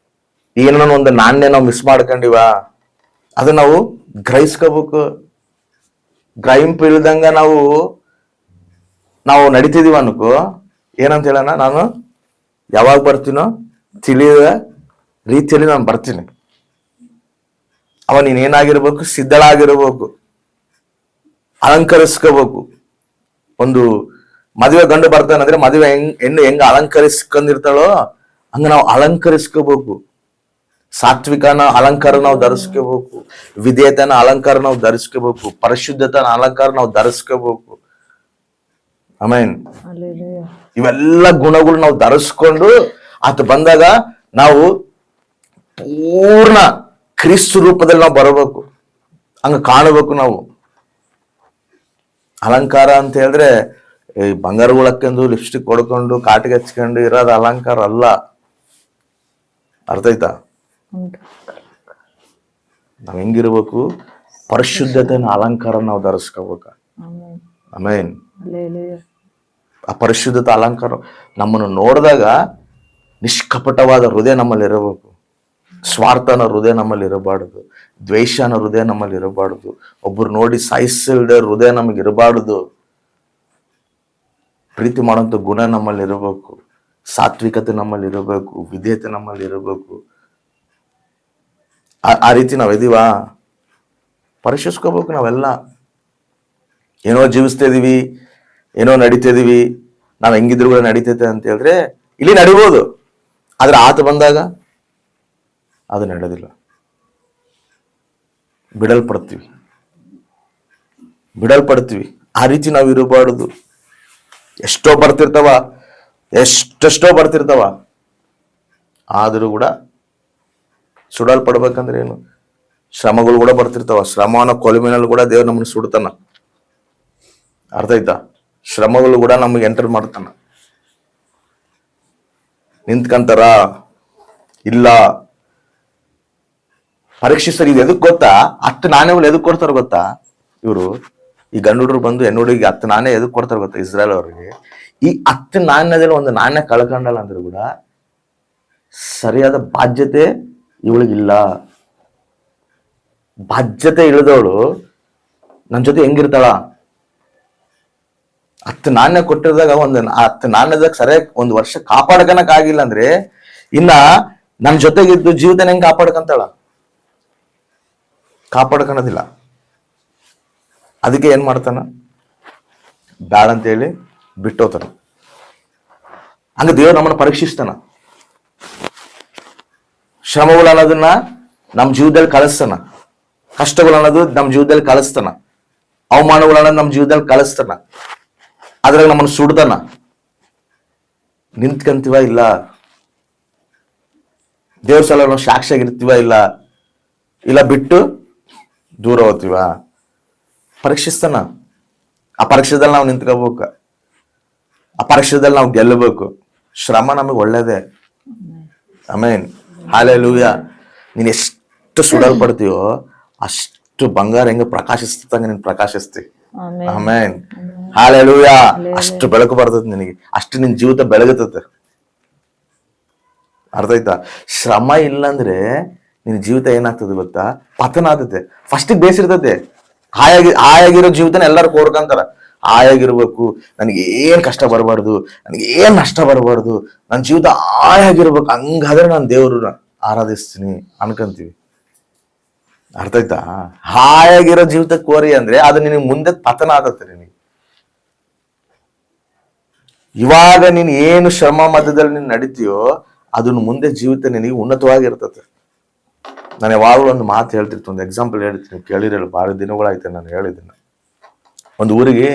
ಏನೋ ಒಂದು ನಾಣ್ಯ ನಾವು ಮಿಸ್ ಮಾಡ್ಕೊಂಡಿವ, ಅದು ನಾವು ಗ್ರಹಿಸ್ಕೋಬೇಕು. ಗ್ರಹಿಂಪು ಇಲ್ದಂಗ ನಾವು ನಡೀತಿದೀವ ಅನ್ಕೋ, ಏನಂತ ಹೇಳೋಣ? ನಾನು ಯಾವಾಗ ಬರ್ತೀನೋ ತಿಳಿದ ರೀತಿಯಲ್ಲಿ ನಾನು ಬರ್ತೀನಿ. ಅವ ನೀನೇನಾಗಿರ್ಬೇಕು, ಸಿದ್ಧಳಾಗಿರ್ಬೇಕು, ಅಲಂಕರಿಸ್ಕೋಬೇಕು. ಒಂದು ಮದುವೆ ಗಂಡು ಬರ್ತಾನಂದ್ರೆ ಮದುವೆ ಹೆಣ್ಣು ಹೆಂಗ ಅಲಂಕರಿಸ್ಕೊಂಡಿರ್ತಾಳೋ ಹಂಗ ನಾವು ಅಲಂಕರಿಸ್ಕೋಬೇಕು. ಸಾತ್ವಿಕನ ಅಲಂಕಾರ ನಾವು ಧರಿಸ್ಕೋಬೇಕು, ವಿಧೇಯತನ ಅಲಂಕಾರ ನಾವು ಧರಿಸ್ಕೋಬೇಕು, ಪರಿಶುದ್ಧತನ ಅಲಂಕಾರ ನಾವು ಧರಿಸ್ಕೋಬೇಕು. ಆಮೇನ್. ಇವೆಲ್ಲ ಗುಣಗಳು ನಾವು ಧರಿಸ್ಕೊಂಡು ಆತ ಬಂದಾಗ ನಾವು ಪೂರ್ಣ ಕ್ರಿಸ್ತು ರೂಪದಲ್ಲಿ ನಾವು ಬರಬೇಕು, ಹಂಗ ಕಾಣಬೇಕು ನಾವು. ಅಲಂಕಾರ ಅಂತ ಹೇಳಿದ್ರೆ ಈ ಬಂಗಾರ ಉಳಕ್ಕೆಂದು ಲಿಪ್ಸ್ಟಿಕ್ ಹೊಡ್ಕೊಂಡು ಕಾಟಿಗೆ ಹಚ್ಕೊಂಡು ಇರೋದು ಅಲಂಕಾರ ಅಲ್ಲ. ಅರ್ಥ ಆಯ್ತಾ? ನಾವ್ ಹೆಂಗಿರ್ಬೇಕು? ಪರಿಶುದ್ಧತೆನ ಅಲಂಕಾರ ನಾವು ಧರಿಸ್ಕೋಬೇಕ. ಆಮೇನ್. ಆ ಪರಿಶುದ್ಧತೆ ಅಲಂಕಾರ ನಮ್ಮನ್ನು ನೋಡಿದಾಗ ನಿಷ್ಕಪಟವಾದ ಹೃದಯ ನಮ್ಮಲ್ಲಿ ಇರಬೇಕು. ಸ್ವಾರ್ಥನ ಹೃದಯ ನಮ್ಮಲ್ಲಿ ಇರಬಾರ್ದು, ದ್ವೇಷನ ಹೃದಯ ನಮ್ಮಲ್ಲಿ ಇರಬಾರ್ದು, ಒಬ್ರು ನೋಡಿ ಸಾಯಿಸಿಲ್ದ ಹೃದಯ ನಮಗೆ ಇರಬಾರ್ದು. ಪ್ರೀತಿ ಮಾಡುವಂತ ಗುಣ ನಮ್ಮಲ್ಲಿ ಇರಬೇಕು, ಸಾತ್ವಿಕತೆ ನಮ್ಮಲ್ಲಿ ಇರಬೇಕು, ವಿಧೇಯತೆ ನಮ್ಮಲ್ಲಿ ಇರಬೇಕು. ಆ ರೀತಿ ನಾವಿದೀವಾ? ಪರೀಕ್ಷಿಸ್ಕೋಬೇಕು. ನಾವೆಲ್ಲ ಏನೋ ಜೀವಿಸ್ತಾ ಇದೀವಿ, ಏನೋ ನಡೀತಾ ಇದೀವಿ, ನಾವ್ ಹೆಂಗಿದ್ರು ಕೂಡ ನಡೀತೈತೆ ಅಂತ ಹೇಳಿದ್ರೆ ಇಲ್ಲಿ ನಡಿಬೋದು. ಆದ್ರೆ ಆತ ಬಂದಾಗ ಅದು ನಡೆಯೋದಿಲ್ಲ. ಬಿಡಲ್ಪಡ್ತೀವಿ. ಆ ರೀತಿ ನಾವು ಇರಬಾರ್ದು. ಎಷ್ಟೋ ಬರ್ತಿರ್ತಾವ ಆದರೂ ಕೂಡ ಸುಡಲ್ಪಡ್ಬೇಕಂದ್ರೆ ಏನು? ಶ್ರಮಗಳು ಕೂಡ ಬರ್ತಿರ್ತಾವ. ಶ್ರಮನ ಕೊಲುಮಿನಲ್ಲಿ ಕೂಡ ದೇವ್ರು ನಮ್ಮನ್ನು ಸುಡ್ತಾನ. ಅರ್ಥ ಆಯ್ತಾ? ಶ್ರಮಗಳು ಕೂಡ ನಮಗೆ ಎಂಟರ್ ಮಾಡ್ತಾನ. ನಿಂತ್ಕಂತಾರ ಇಲ್ಲ, ಪರೀಕ್ಷಿಸ್ತಾರೆ. ಇದು ಎದಕ್ ಗೊತ್ತಾ? 10 ನಾಣ್ಯಗಳು ಎದಕ್ ಕೊಡ್ತಾರ ಗೊತ್ತಾ? ಇವರು ಈ ಗಂಡು ಹುಡುಗರು ಬಂದು ಹೆಣ್ಣು ಹುಡುಗಿಗೆ 10 ನಾಣ್ಯ ಎದಕ್ ಕೊಡ್ತಾರ ಗೊತ್ತಾ? ಇಸ್ರಾಯೇಲ್ ಅವ್ರಿಗೆ ಈ 10 ನಾಣ್ಯದಲ್ಲಿ ಒಂದು ನಾಣ್ಯ ಕಳ್ಕೊಂಡಲ್ಲ ಅಂದ್ರೂ ಕೂಡ ಸರಿಯಾದ ಬಾಧ್ಯತೆ ಇವಳಿಗಿಲ್ಲ. ಬಾಧ್ಯತೆ ಇಳಿದವಳು ನನ್ನ ಜೊತೆ ಹೆಂಗಿರ್ತಾಳ? 10 ನಾಣ್ಯ ಕೊಟ್ಟಿರಿದಾಗ ಒಂದು 10 ನಾಣ್ಯದಾಗ ಸರಿಯಾಗಿ ಒಂದು ವರ್ಷ ಕಾಪಾಡ್ಕನಕ್ ಆಗಿಲ್ಲ ಅಂದ್ರೆ ಇನ್ನ ನನ್ನ ಜೊತೆಗಿದ್ದು ಜೀವಿತನ ಹೆಂಗ್ ಕಾಪಾಡ್ಕಂತಾಳ? ಕಾಪಾಡ್ಕೊಳೋದಿಲ್ಲ. ಅದಕ್ಕೆ ಏನ್ ಮಾಡ್ತಾನ? ಬ್ಯಾಡ ಅಂತೇಳಿ ಬಿಟ್ಟೋತಾನ. ಹಂಗ ದೇವ್ರು ನಮ್ಮನ್ನ ಪರೀಕ್ಷಿಸ್ತಾನ. ಶ್ರಮಗಳು ಅನ್ನೋದನ್ನ ನಮ್ಮ ಜೀವದಲ್ಲಿ ಕಳಿಸ್ತಾನ, ಕಷ್ಟಗಳು ಅನ್ನೋದು ನಮ್ಮ ಜೀವದಲ್ಲಿ ಕಳಿಸ್ತಾನ, ಅವಮಾನಗಳು ಅನ್ನೋದು ನಮ್ಮ ಜೀವದಲ್ಲಿ ಕಳಿಸ್ತಾನ. ಅದ್ರಾಗ ನಮ್ಮನ್ನು ಸುಡ್ತಾನ. ನಿಂತ್ಕಂತೀವ ಇಲ್ಲ, ದೇವ್ರ ಸಲ ನಾವು ಸಾಕ್ಷಿಯಾಗಿರ್ತೀವ ಇಲ್ಲ ಬಿಟ್ಟು ದೂರ ಹೋಗ್ತೀವ. ಪರೀಕ್ಷಿಸ್ತಾನ. ಆ ಪರೀಕ್ಷೆದಲ್ಲಿ ನಾವು ನಿಂತ್ಕೋಬೇಕು, ಆ ಪರೀಕ್ಷೆದಲ್ಲಿ ನಾವು ಗೆಲ್ಲಬೇಕು. ಶ್ರಮ ನಮಗೆ ಒಳ್ಳೇದೇ. ಆಮೇನ್. ಹಾಲೆಲೂಯ. ನೀನ್ ಎಷ್ಟು ಸುಡಲ್ಪಡ್ತೀಯೋ ಅಷ್ಟು ಬಂಗಾರ ಹೆಂಗ ಪ್ರಕಾಶಿಸ್ತಂಗ ನೀನ್ ಪ್ರಕಾಶಿಸ್ತಿ. ಆಮೇನ್. ಹಾಲೆಲೂಯ. ಅಷ್ಟು ಬೆಳಕು ಬರ್ತದೆ ನಿನಗೆ, ಅಷ್ಟು ನಿನ್ ಜೀವಿತ ಬೆಳಗುತ್ತದೆ. ಅರ್ಥ ಆಯ್ತಾ? ಶ್ರಮ ಇಲ್ಲಂದ್ರೆ ನಿನ್ ಜೀವಿತ ಏನಾಗ್ತದೆ ಗೊತ್ತಾ? ಪತನ ಆಗ್ತದೆ. ಫಸ್ಟ್ ಬೇಸಿರ್ತದೆ. ಹಾಯಾಗಿರೋ ಜೀವಿತನ ಎಲ್ಲರೂ ಕೋರ್ಕಂತಾರ. ಹಾಯಾಗಿರ್ಬೇಕು, ನನಗೆ ಏನ್ ಕಷ್ಟ ಬರಬಾರ್ದು, ನನಗೆ ಏನ್ ನಷ್ಟ ಬರಬಾರ್ದು, ನನ್ನ ಜೀವಿತ ಹಾಯಾಗಿರ್ಬೇಕು, ಹಂಗಾದ್ರೆ ನಾನು ದೇವ್ರನ್ನ ಆರಾಧಿಸ್ತೀನಿ ಅನ್ಕಂತೀವಿ. ಅರ್ಥ ಆಯ್ತಾ? ಹಾಯಾಗಿರೋ ಜೀವಿತ ಕೋರಿ ಅಂದ್ರೆ ಅದು ನಿನಗೆ ಮುಂದೆ ಪತನ ಆಗತ್ತೆ. ನಿನಗೆ ಇವಾಗ ನೀನ್ ಏನು ಶ್ರಮ ಮಧ್ಯದಲ್ಲಿ ನೀನ್ ನಡೀತೀಯೋ ಅದನ್ನ ಮುಂದೆ ಜೀವಿತ ನಿನಗೆ ಉನ್ನತವಾಗಿರ್ತದೆ. ನಾನು ಯಾವಾಗಲೂ ಒಂದು ಮಾತು ಹೇಳ್ತಿರ್ತೀನಿ, ಒಂದು ಎಕ್ಸಾಂಪಲ್ ಹೇಳ್ತೀನಿ, ಕೇಳಿರಲ್ಲ, ಭಾಳ ದಿನಗಳಾಯ್ತು ನಾನು ಹೇಳಿದ್ದೀನಿ. ಒಂದು ಊರಿಗೆ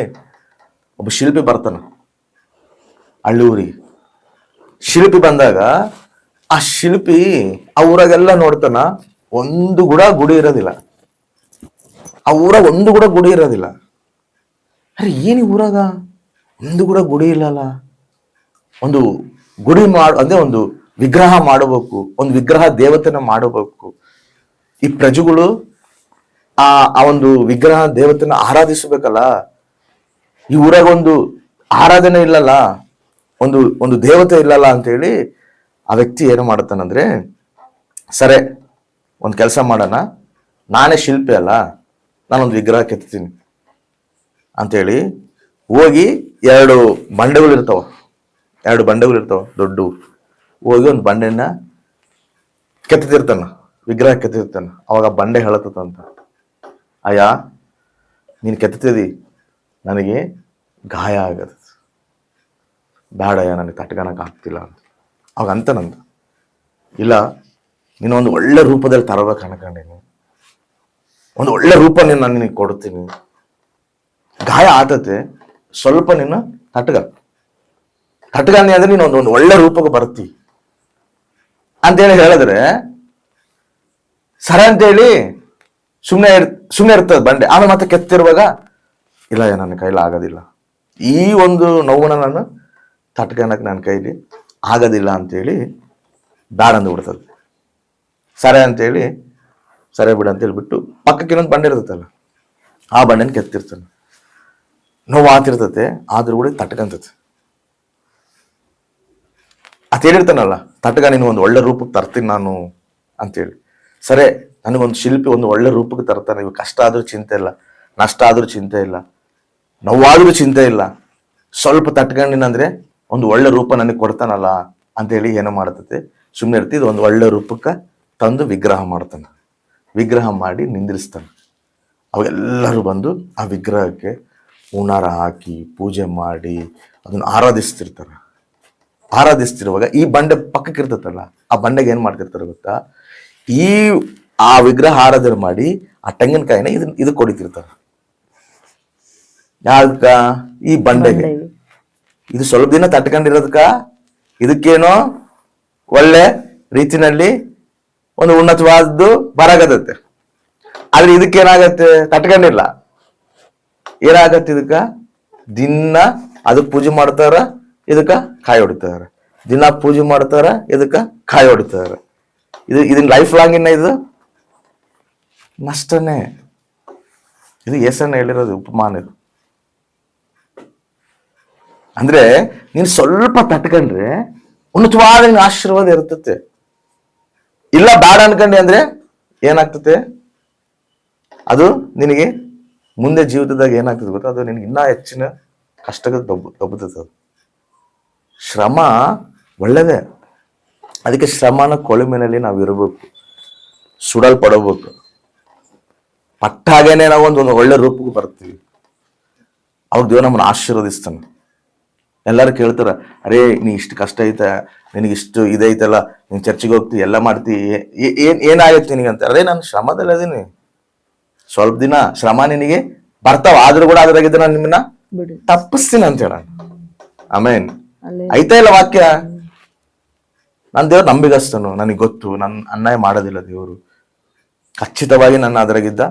ಒಬ್ಬ ಶಿಲ್ಪಿ ಬರ್ತಾನ, ಹಳ್ಳಿ ಊರಿಗೆ. ಶಿಲ್ಪಿ ಬಂದಾಗ ಆ ಶಿಲ್ಪಿ ಆ ಊರಾಗೆಲ್ಲ ನೋಡ್ತಾನ, ಒಂದು ಕೂಡ ಗುಡಿ ಇರೋದಿಲ್ಲ. ಆ ಊರಾಗ ಒಂದು ಕೂಡ ಗುಡಿ ಇರೋದಿಲ್ಲ. ಅರೆ ಏನಿ ಊರಾಗ ಒಂದು ಕೂಡ ಗುಡಿ ಇಲ್ಲಲ್ಲ, ಒಂದು ಗುಡಿ ಅಂದ್ರೆ ಒಂದು ವಿಗ್ರಹ ಮಾಡಬೇಕು, ಒಂದು ವಿಗ್ರಹ ದೇವತೆನ ಮಾಡಬೇಕು. ಈ ಪ್ರಜೆಗಳು ಆ ಒಂದು ವಿಗ್ರಹ ದೇವತೆನ ಆರಾಧಿಸಬೇಕಲ್ಲ. ಈ ಊರಾಗ ಒಂದು ಆರಾಧನೆ ಇಲ್ಲಲ್ಲ, ಒಂದು ದೇವತೆ ಇಲ್ಲಲ್ಲ ಅಂತೇಳಿ ಆ ವ್ಯಕ್ತಿ ಏನು ಮಾಡ್ತಾನಂದ್ರೆ, ಸರಿ ಒಂದು ಕೆಲಸ ಮಾಡೋಣ, ನಾನೇ ಶಿಲ್ಪಿ ಅಲ್ಲ, ನಾನೊಂದು ವಿಗ್ರಹ ಕೆತ್ತೀನಿ ಅಂತೇಳಿ ಹೋಗಿ 2 ಬಂಡೆಗಳು ಇರ್ತಾವ ದೊಡ್ಡ. ಹೋಗಿ ಒಂದು ಬಂಡೆನ ಕೆತ್ತಿರ್ತಾನ, ವಿಗ್ರಹ ಕೆತ್ತಿರ್ತಾನ. ಅವಾಗ ಬಂಡೆ ಹೇಳತ್ತಂತ, ಅಯ್ಯ ನೀನು ಕೆತ್ತಿದಿ, ನನಗೆ ಗಾಯ ಆಗದ, ಬೇಡಯ್ಯ ನನಗೆ ತಟ್ಕೊಳಕ್ ಆಗ್ತಿಲ್ಲ ಅಂತ. ಅವಾಗ ಅಂತನಂತ, ಇಲ್ಲ ನೀನು ಒಂದು ಒಳ್ಳೆ ರೂಪದಲ್ಲಿ ತರಬೇಕು ಅನ್ಕೊಂಡೀನಿ, ಒಂದು ಒಳ್ಳೆ ರೂಪ ನಾನು ನಿನಗೆ ಕೊಡ್ತೀನಿ, ಗಾಯ ಆತತೆ, ಸ್ವಲ್ಪ ನಿನ್ನ ತಟ್ಗಂದಿ ಅಂದ್ರೆ ನೀನು ಒಂದು ಒಳ್ಳೆ ರೂಪಕ್ಕೆ ಬರ್ತಿ ಅಂತೇಳಿ ಹೇಳಿದ್ರೆ ಸರ ಅಂತೇಳಿ ಸುಮ್ಮನೆ ಇರ್ತದೆ ಬಂಡೆ. ಆಮೇಲೆ ಮತ್ತೆ ಕೆತ್ತಿರುವಾಗ ಇಲ್ಲ ನನ್ನ ಕೈಲಿ ಆಗೋದಿಲ್ಲ, ಈ ಒಂದು ನೋವನ್ನ ನಾನು ತಟ್ಕೊಳಕ್ ನನ್ನ ಕೈಲಿ ಆಗೋದಿಲ್ಲ ಅಂತೇಳಿ ಬ್ಯಾಡ ಅಂದು ಬಿಡ್ತದೆ. ಸರಿ ಅಂತೇಳಿ ಸರಿ ಬಿಡ ಅಂತೇಳಿ ಬಿಟ್ಟು ಪಕ್ಕಕ್ಕೆ ಇನ್ನೊಂದು ಬಂಡೆ ಇರ್ತೈತಲ್ಲ, ಆ ಬಂಡೆನ ಕೆತ್ತಿರ್ತಾನೆ. ನೋವು ಆತಿರ್ತತೆ, ಆದ್ರೂ ಕೂಡ ತಟ್ಕಂತತೆ. ಅತ್ ಹೇಳಿರ್ತಾನಲ್ಲ, ತಟ್ಕ ನೀನು ಒಂದು ಒಳ್ಳೆ ರೂಪಕ್ಕೆ ತರ್ತೀನಿ ನಾನು ಅಂತೇಳಿ. ಸರಿ, ನನಗೊಂದು ಶಿಲ್ಪಿ ಒಂದು ಒಳ್ಳೆ ರೂಪಕ್ಕೆ ತರ್ತಾನೆ, ಇವಾಗ ಕಷ್ಟ ಆದ್ರೂ ಚಿಂತೆ ಇಲ್ಲ, ನಷ್ಟ ಆದ್ರೂ ಚಿಂತೆ ಇಲ್ಲ, ನೋವಾದ್ರೂ ಚಿಂತೆ ಇಲ್ಲ, ಸ್ವಲ್ಪ ತಟ್ಕೊಂಡಿನಂದ್ರೆ ಒಂದು ಒಳ್ಳೆ ರೂಪ ನನಗೆ ಕೊಡ್ತಾನಲ್ಲ ಅಂತೇಳಿ ಏನೋ ಮಾಡ್ತತೆ, ಸುಮ್ಮನೆ ಇರ್ತಿದ್ ಒಂದು ಒಳ್ಳೆ ರೂಪಕ್ಕೆ ತಂದು ವಿಗ್ರಹ ಮಾಡ್ತಾನೆ. ವಿಗ್ರಹ ಮಾಡಿ ನಿಂದ್ರಿಸ್ತಾನೆ. ಅವಾಗೆಲ್ಲರೂ ಬಂದು ಆ ವಿಗ್ರಹಕ್ಕೆ ಹೂನಾರ ಹಾಕಿ ಪೂಜೆ ಮಾಡಿ ಅದನ್ನು ಆರಾಧಿಸ್ತಿರುವಾಗ ಈ ಬಂಡೆ ಪಕ್ಕಕ್ಕೆ ಇರ್ತೈತಲ್ಲ, ಆ ಬಂಡೆಗೆ ಏನ್ ಮಾಡ್ತಿರ್ತಾರೆ ಗೊತ್ತಾ, ಆ ವಿಗ್ರಹ ಆರಾಧನೆ ಮಾಡಿ ಆ ತೆಂಗಿನಕಾಯಿನ ಇದಕ್ಕೆ ಹೊಡಿತಿರ್ತಾರೆ. ಯಾವ್ದಕ್ಕ? ಈ ಬಂಡೆಗೆ. ಇದು ಸ್ವಲ್ಪ ದಿನ ತಟ್ಕೊಂಡಿರೋದಕ್ಕ ಇದಕ್ಕೇನೋ ಒಳ್ಳೆ ರೀತಿನಲ್ಲಿ ಒಂದು ಉನ್ನತವಾದ್ದು ಬರಾಗತ್ತೆ. ಆದ್ರೆ ಇದಕ್ಕೇನಾಗತ್ತೆ, ತಟ್ಕೊಂಡಿಲ್ಲ, ಏನಾಗತ್ತೆ ಇದಕ್ಕ, ದಿನ ಅದಕ್ಕೆ ಪೂಜೆ ಮಾಡ್ತಾರ, ಇದಕ್ಕ ಕಾಯಿ ಹೊಡಿತಾರ, ದಿನ ಪೂಜೆ ಮಾಡ್ತಾರ, ಇದಕ್ಕ ಕಾಯಿ ಹೊಡಿತಾರ. ಇದನ್ ಲೈಫ್ ಲಾಂಗ್ ಇನ್ನ ಇದು ನಷ್ಟನೇ. ಇದು ಏಸನ್ನ ಹೇಳಿರೋದು ಉಪಮಾನ. ಇದು ಅಂದ್ರೆ ನೀನ್ ಸ್ವಲ್ಪ ತಟ್ಕೊಂಡ್ರೆ ಉನ್ನತವಾದ ಆಶೀರ್ವಾದ ಇರ್ತತೆ. ಇಲ್ಲ ಬೇಡ ಅನ್ಕೊಂಡೆ ಅಂದ್ರೆ ಏನಾಗ್ತತೆ, ಅದು ನಿನಗೆ ಮುಂದೆ ಜೀವಿತದಾಗ ಏನಾಗ್ತದೆ ಗೊತ್ತಾ, ಅದು ನಿನಗೆ ಇನ್ನೂ ಹೆಚ್ಚಿನ ಕಷ್ಟಕ್ಕೆ ದಬ್ಬುತ್ತದೆ. ಅದು ಶ್ರಮ ಒಳ್ಳೆಯದೇ, ಅದಕ್ಕೆ ಶ್ರಮನ ಕೊಳುಮಿನಲ್ಲಿ ನಾವು ಇರಬೇಕು, ಸುಡಲ್ಪಡಬೇಕು. ಪಟ್ಟಾಗೇನೆ ನಾವು ಒಂದು ಒಳ್ಳೆ ರೂಪಕ್ಕೆ ಬರ್ತೀವಿ, ಅವ್ರ ದೇವ ನಮ್ಮನ್ನು ಆಶೀರ್ವದಿಸ್ತಾನೆ. ಎಲ್ಲರೂ ಕೇಳ್ತಾರ, ಅರೇ ನೀ ಇಷ್ಟು ಕಷ್ಟ ಐತೆ, ನಿನಗಿಷ್ಟು ಇದೈತಲ್ಲ, ನೀನ್ ಚರ್ಚಿಗೆ ಹೋಗ್ತಿ, ಎಲ್ಲ ಮಾಡ್ತಿ, ಏನಾಗತ್ತೆ ನಿನಗಂತ. ಅದೇ ನಾನು ಶ್ರಮದಲ್ಲಿ ಅದೀನಿ, ಸ್ವಲ್ಪ ದಿನ ಶ್ರಮ ನಿನಗೆ ಬರ್ತಾವ, ಆದ್ರೂ ಕೂಡ ಅದ್ರಾಗಿದ್ದ ನಾನು ನಿಮ್ಮನ್ನ ತಪ್ಪಿಸ್ತೀನಿ ಅಂತ ಹೇಳ. ಆಮೇನ್. ಐತಾ ಇಲ್ಲ ವಾಕ್ಯ. ನನ್ನ ದೇವ್ರು ನಂಬಿಗಸ್ತನು, ನನಗೆ ಗೊತ್ತು, ನನ್ನ ಅನ್ಯಾಯ ಮಾಡೋದಿಲ್ಲ ದೇವರು, ಖಚಿತವಾಗಿ ನನ್ನ ಅದ್ರಾಗಿದ್ದ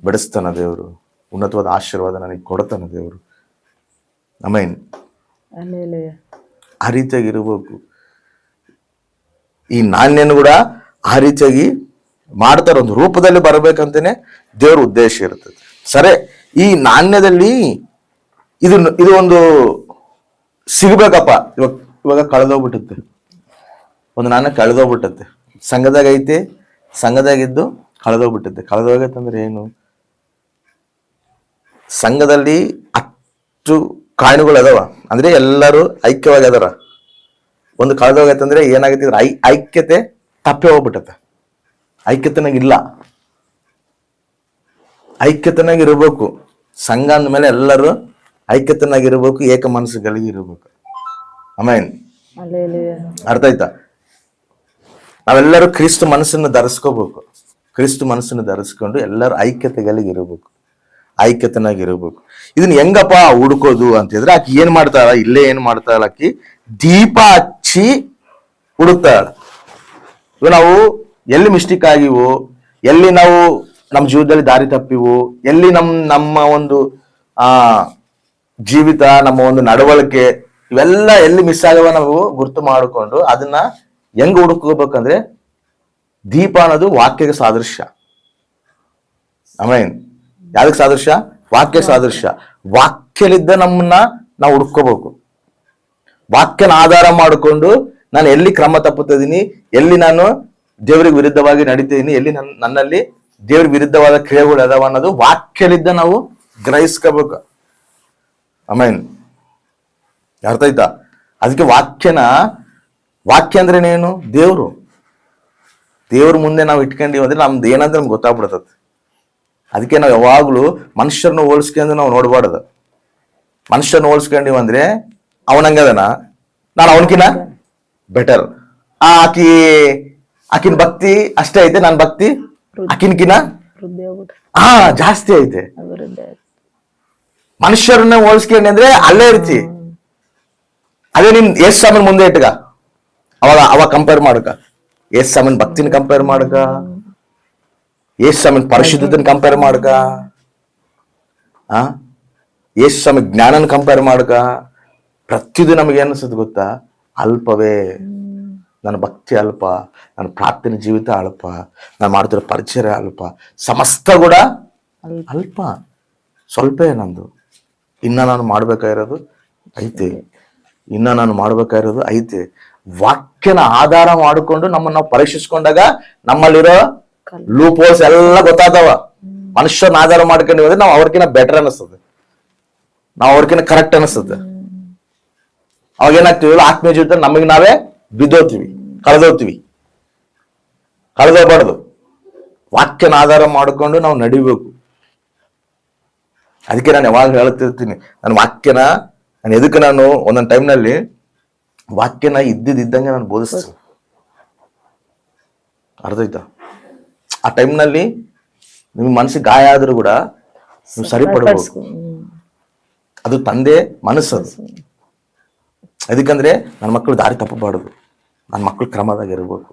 ಬಿಡಿಸ್ತಾನ ದೇವರು, ಉನ್ನತವಾದ ಆಶೀರ್ವಾದ ನನಗೆ ಕೊಡ್ತಾನ ದೇವರು. ಆಮೇನ್. ಆ ರೀತಿಯಾಗಿ ಇರಬೇಕು. ಈ ನಾಣ್ಯನು ಕೂಡ ಆ ರೀತಿಯಾಗಿ ಮಾಡ್ತಾರ, ಒಂದು ರೂಪದಲ್ಲಿ ಬರಬೇಕಂತೇನೆ ದೇವ್ರ ಉದ್ದೇಶ ಇರ್ತದೆ. ಸರಿ, ಈ ನಾಣ್ಯದಲ್ಲಿ ಇದು ಒಂದು ಸಿಗ್ಬೇಕಪ್ಪ, ಇವಾಗ ಕಳೆದೋಗ್ಬಿಟ್ಟುತ್ತೆ, ಒಂದು ನಾಣ್ಯ ಕಳೆದೋಗ್ಬಿಟ್ಟತ್ತೆ, ಸಂಘದಾಗ ಐತಿ, ಸಂಘದಾಗಿದ್ದು ಕಳೆದೋಗ್ಬಿಟ್ಟತ್ತೆ. ಕಳೆದೋಗತ್ತಂದ್ರೆ ಏನು, ಸಂಘದಲ್ಲಿ ಅಷ್ಟು ಕಾಯಿನುಗಳು ಅದಾವ ಅಂದ್ರೆ ಎಲ್ಲರೂ ಐಕ್ಯವಾಗಿ ಅದಾರ. ಒಂದು ಕಳೆದೋಗತ್ತಂದ್ರೆ ಏನಾಗೈತಿ, ಐಕ್ಯತೆ ತಪ್ಪಿ ಹೋಗ್ಬಿಟ್ಟತ್ತೆ, ಐಕ್ಯತೆನಾಗ ಇಲ್ಲ. ಐಕ್ಯತೆನಾಗ ಇರಬೇಕು. ಸಂಘ ಅಂದ್ಮೇಲೆ ಎಲ್ಲರೂ ಐಕ್ಯತೆನಾಗಿರ್ಬೇಕು, ಏಕ ಮನಸ್ಸುಗಳಿಗೆ ಇರಬೇಕು. ಆಮೇನ್. ಅರ್ಥ ಆಯ್ತಾ? ನಾವೆಲ್ಲರೂ ಕ್ರಿಸ್ತ ಮನಸ್ಸನ್ನು ಧರಿಸ್ಕೋಬೇಕು. ಕ್ರಿಸ್ತ ಮನಸ್ಸನ್ನು ಧರಿಸ್ಕೊಂಡು ಎಲ್ಲರೂ ಐಕ್ಯತೆಗಳಿಗೆ ಇರಬೇಕು, ಐಕ್ಯತೆನಾಗಿರ್ಬೇಕು. ಇದನ್ನ ಹೆಂಗಪ್ಪ ಹುಡುಕೋದು ಅಂತಿದ್ರೆ, ಆಕಿ ಏನ್ ಮಾಡ್ತಾಳ, ಇಲ್ಲೇ ಏನ್ ಮಾಡ್ತಾಳ, ಆಕಿ ದೀಪ ಹಚ್ಚಿ ಹುಡುಕ್ತಾಳ. ಇವಾಗ ನಾವು ಎಲ್ಲಿ ಮಿಸ್ಟೇಕ್ ಆಗಿವು, ಎಲ್ಲಿ ನಾವು ನಮ್ಮ ಜೀವಿತದಲ್ಲಿ ದಾರಿ ತಪ್ಪಿವು, ಎಲ್ಲಿ ನಮ್ಮ ಒಂದು ಜೀವಿತ, ನಮ್ಮ ಒಂದು ನಡವಳಿಕೆ, ಇವೆಲ್ಲ ಎಲ್ಲಿ ಮಿಸ್ ಆಗವ ನಾವು ಗುರ್ತು ಮಾಡಿಕೊಂಡು ಅದನ್ನ ಹೆಂಗ್ ಹುಡುಕೋಬೇಕಂದ್ರೆ, ದೀಪ ಅನ್ನೋದು ವಾಕ್ಯಕ್ಕೆ ಸಾದೃಶ್ಯ. ಆಮೇನ್. ಯಾವ್ದಕ್ಕೆ ಸಾದೃಶ್ಯ? ವಾಕ್ಯ ಸಾದೃಶ್ಯ. ವಾಕ್ಯಲಿದ್ದ ನಮ್ಮನ್ನ ನಾವು ಹುಡ್ಕೋಬೇಕು. ವಾಕ್ಯನ ಆಧಾರ ಮಾಡಿಕೊಂಡು ನಾನು ಎಲ್ಲಿ ಕ್ರಮ ತಪ್ಪುತ್ತಿದ್ದೀನಿ, ಎಲ್ಲಿ ನಾನು ದೇವರಿಗೆ ವಿರುದ್ಧವಾಗಿ ನಡೀತಿದ್ದೀನಿ, ಎಲ್ಲಿ ನನ್ನಲ್ಲಿ ದೇವ್ರ ವಿರುದ್ಧವಾದ ಕ್ರಿಯೆಗಳು ಅದಾವ ಅನ್ನೋದು ವಾಕ್ಯಲಿದ್ದ ನಾವು ಗ್ರಹಿಸ್ಕೋಬೇಕು. ಆಮೇನ್. ಅರ್ಥ ಆಯ್ತಾ? ಅದಕ್ಕೆ ವಾಕ್ಯನ ವಾಕ್ಯ ಅಂದ್ರೆ ಏನು? ದೇವ್ರು. ದೇವ್ರ ಮುಂದೆ ನಾವು ಇಟ್ಕೊಂಡಿವಿ ಅಂದ್ರೆ ನಮ್ದು ಏನಂತ ನಮ್ಗೆ ಗೊತ್ತಾಗ್ಬಿಡ್ತದೆ. ಅದಕ್ಕೆ ನಾವು ಯಾವಾಗ್ಲೂ ಮನುಷ್ಯರನ್ನ ಹೋಲಿಸ್ಕೊಂಡು ನಾವು ನೋಡ್ಬಾರ್ದು. ಮನುಷ್ಯರನ್ನ ಹೋಲಿಸ್ಕೊಂಡಿವ ಅಂದ್ರೆ ಅವನಂಗದನ, ನಾನು ಅವನಕಿನ ಬೆಟರ್. ಆಕಿನ ಭಕ್ತಿ ಅಷ್ಟೇ ಐತೆ, ನನ್ನ ಭಕ್ತಿ ಆಕಿನ್ಕಿನ ಜಾಸ್ತಿ ಐತೆ. ಮನುಷ್ಯರನ್ನ ಹೋಲಿಸ್ಕೊಂಡಿ ಅಂದ್ರೆ ಅಲ್ಲೇ ಇರ್ತಿ. ಅದೇ ನಿಮ್ ಯೇಸು ಸ್ವಾಮಿನ ಮುಂದೆ ಇಟ್ಗ, ಅವಾಗ ಕಂಪೇರ್ ಮಾಡಕ, ಯೇಸು ಸ್ವಾಮಿನ ಭಕ್ತಿನ ಕಂಪೇರ್ ಮಾಡಕ, ಯೇಸು ಸ್ವಾಮಿನ ಪರಿಶುದ್ಧತೆನ ಕಂಪೇರ್ ಮಾಡಕ, ಯೇಸು ಸ್ವಾಮಿ ಜ್ಞಾನನ ಕಂಪೇರ್ ಮಾಡಕ, ಪ್ರತಿಯೊಂದು ನಮಗೆ ಅನಿಸುತ್ತೆ ಗೊತ್ತಾ? ಅಲ್ಪವೇ. ನನ್ನ ಭಕ್ತಿ ಅಲ್ಪ, ನನ್ನ ಪ್ರಾರ್ಥನೆ ಜೀವಿತ ಅಲ್ಪ, ನಾನು ಮಾಡ್ತಿರೋ ಪರಿಚಯ ಅಲ್ಪ, ಸಮಸ್ತ ಕೂಡ ಅಲ್ಪ, ಸ್ವಲ್ಪ ನಂದು. ಇನ್ನ ನಾನು ಮಾಡ್ಬೇಕಾಗಿರೋದು ಐತೆ, ಇನ್ನ ನಾನು ಮಾಡ್ಬೇಕಾಗಿರೋದು ಐತೆ. ವಾಕ್ಯನ ಆಧಾರ ಮಾಡಿಕೊಂಡು ನಮ್ಮನ್ನ ನಾವು ಪರೀಕ್ಷಿಸ್ಕೊಂಡಾಗ ನಮ್ಮಲ್ಲಿರೋ ಲೂಪ್ ಹೋಲ್ಸ್ ಎಲ್ಲ ಗೊತ್ತಾದವ. ಮನುಷ್ಯನ ಆಧಾರ ಮಾಡ್ಕೊಂಡಿದ್ರೆ ನಾವು ಅವ್ರಕಿನ ಬೆಟರ್ ಅನಿಸ್ತದೆ, ನಾವು ಅವ್ರಕಿನ ಕರೆಕ್ಟ್ ಅನಿಸ್ತದೆ. ಅವಾಗ ಏನಾಗ್ತೀವಿ? ಆತ್ಮೀಯ ಜೀವಿತ ನಮಗೆ ನಾವೇ ಬಿದ್ದೋಗ್ತೀವಿ, ಕಳೆದೋಗ್ಬಾರ್ದು. ವಾಕ್ಯನ ಆಧಾರ ಮಾಡಿಕೊಂಡು ನಾವು ನಡಿಬೇಕು. ಅದಕ್ಕೆ ನಾನು ಯಾವಾಗ ಹೇಳ್ತಿರ್ತೀನಿ, ನನ್ನ ವಾಕ್ಯನ ನಾನು ಒಂದೊಂದು ಟೈಮ್ನಲ್ಲಿ ವಾಕ್ಯನ ಇದ್ದಂಗೆ ನಾನು ಬೋಧಿಸ್ತೀನಿ. ಅರ್ಥ ಆಯ್ತಾ? ಆ ಟೈಮ್ನಲ್ಲಿ ನಿಮ್ ಮನಸ್ಸಿಗೆ ಗಾಯ ಆದ್ರೂ ಕೂಡ ನೀವು ಸರಿಪಡಬೇಕು. ಅದು ತಂದೆ ಮನಸ್ಸದು. ಅದಕ್ಕಂದ್ರೆ ನನ್ನ ಮಕ್ಕಳು ದಾರಿ ತಪ್ಪಬಾರದು, ನನ್ನ ಮಕ್ಕಳು ಕ್ರಮದಾಗ ಇರಬೇಕು,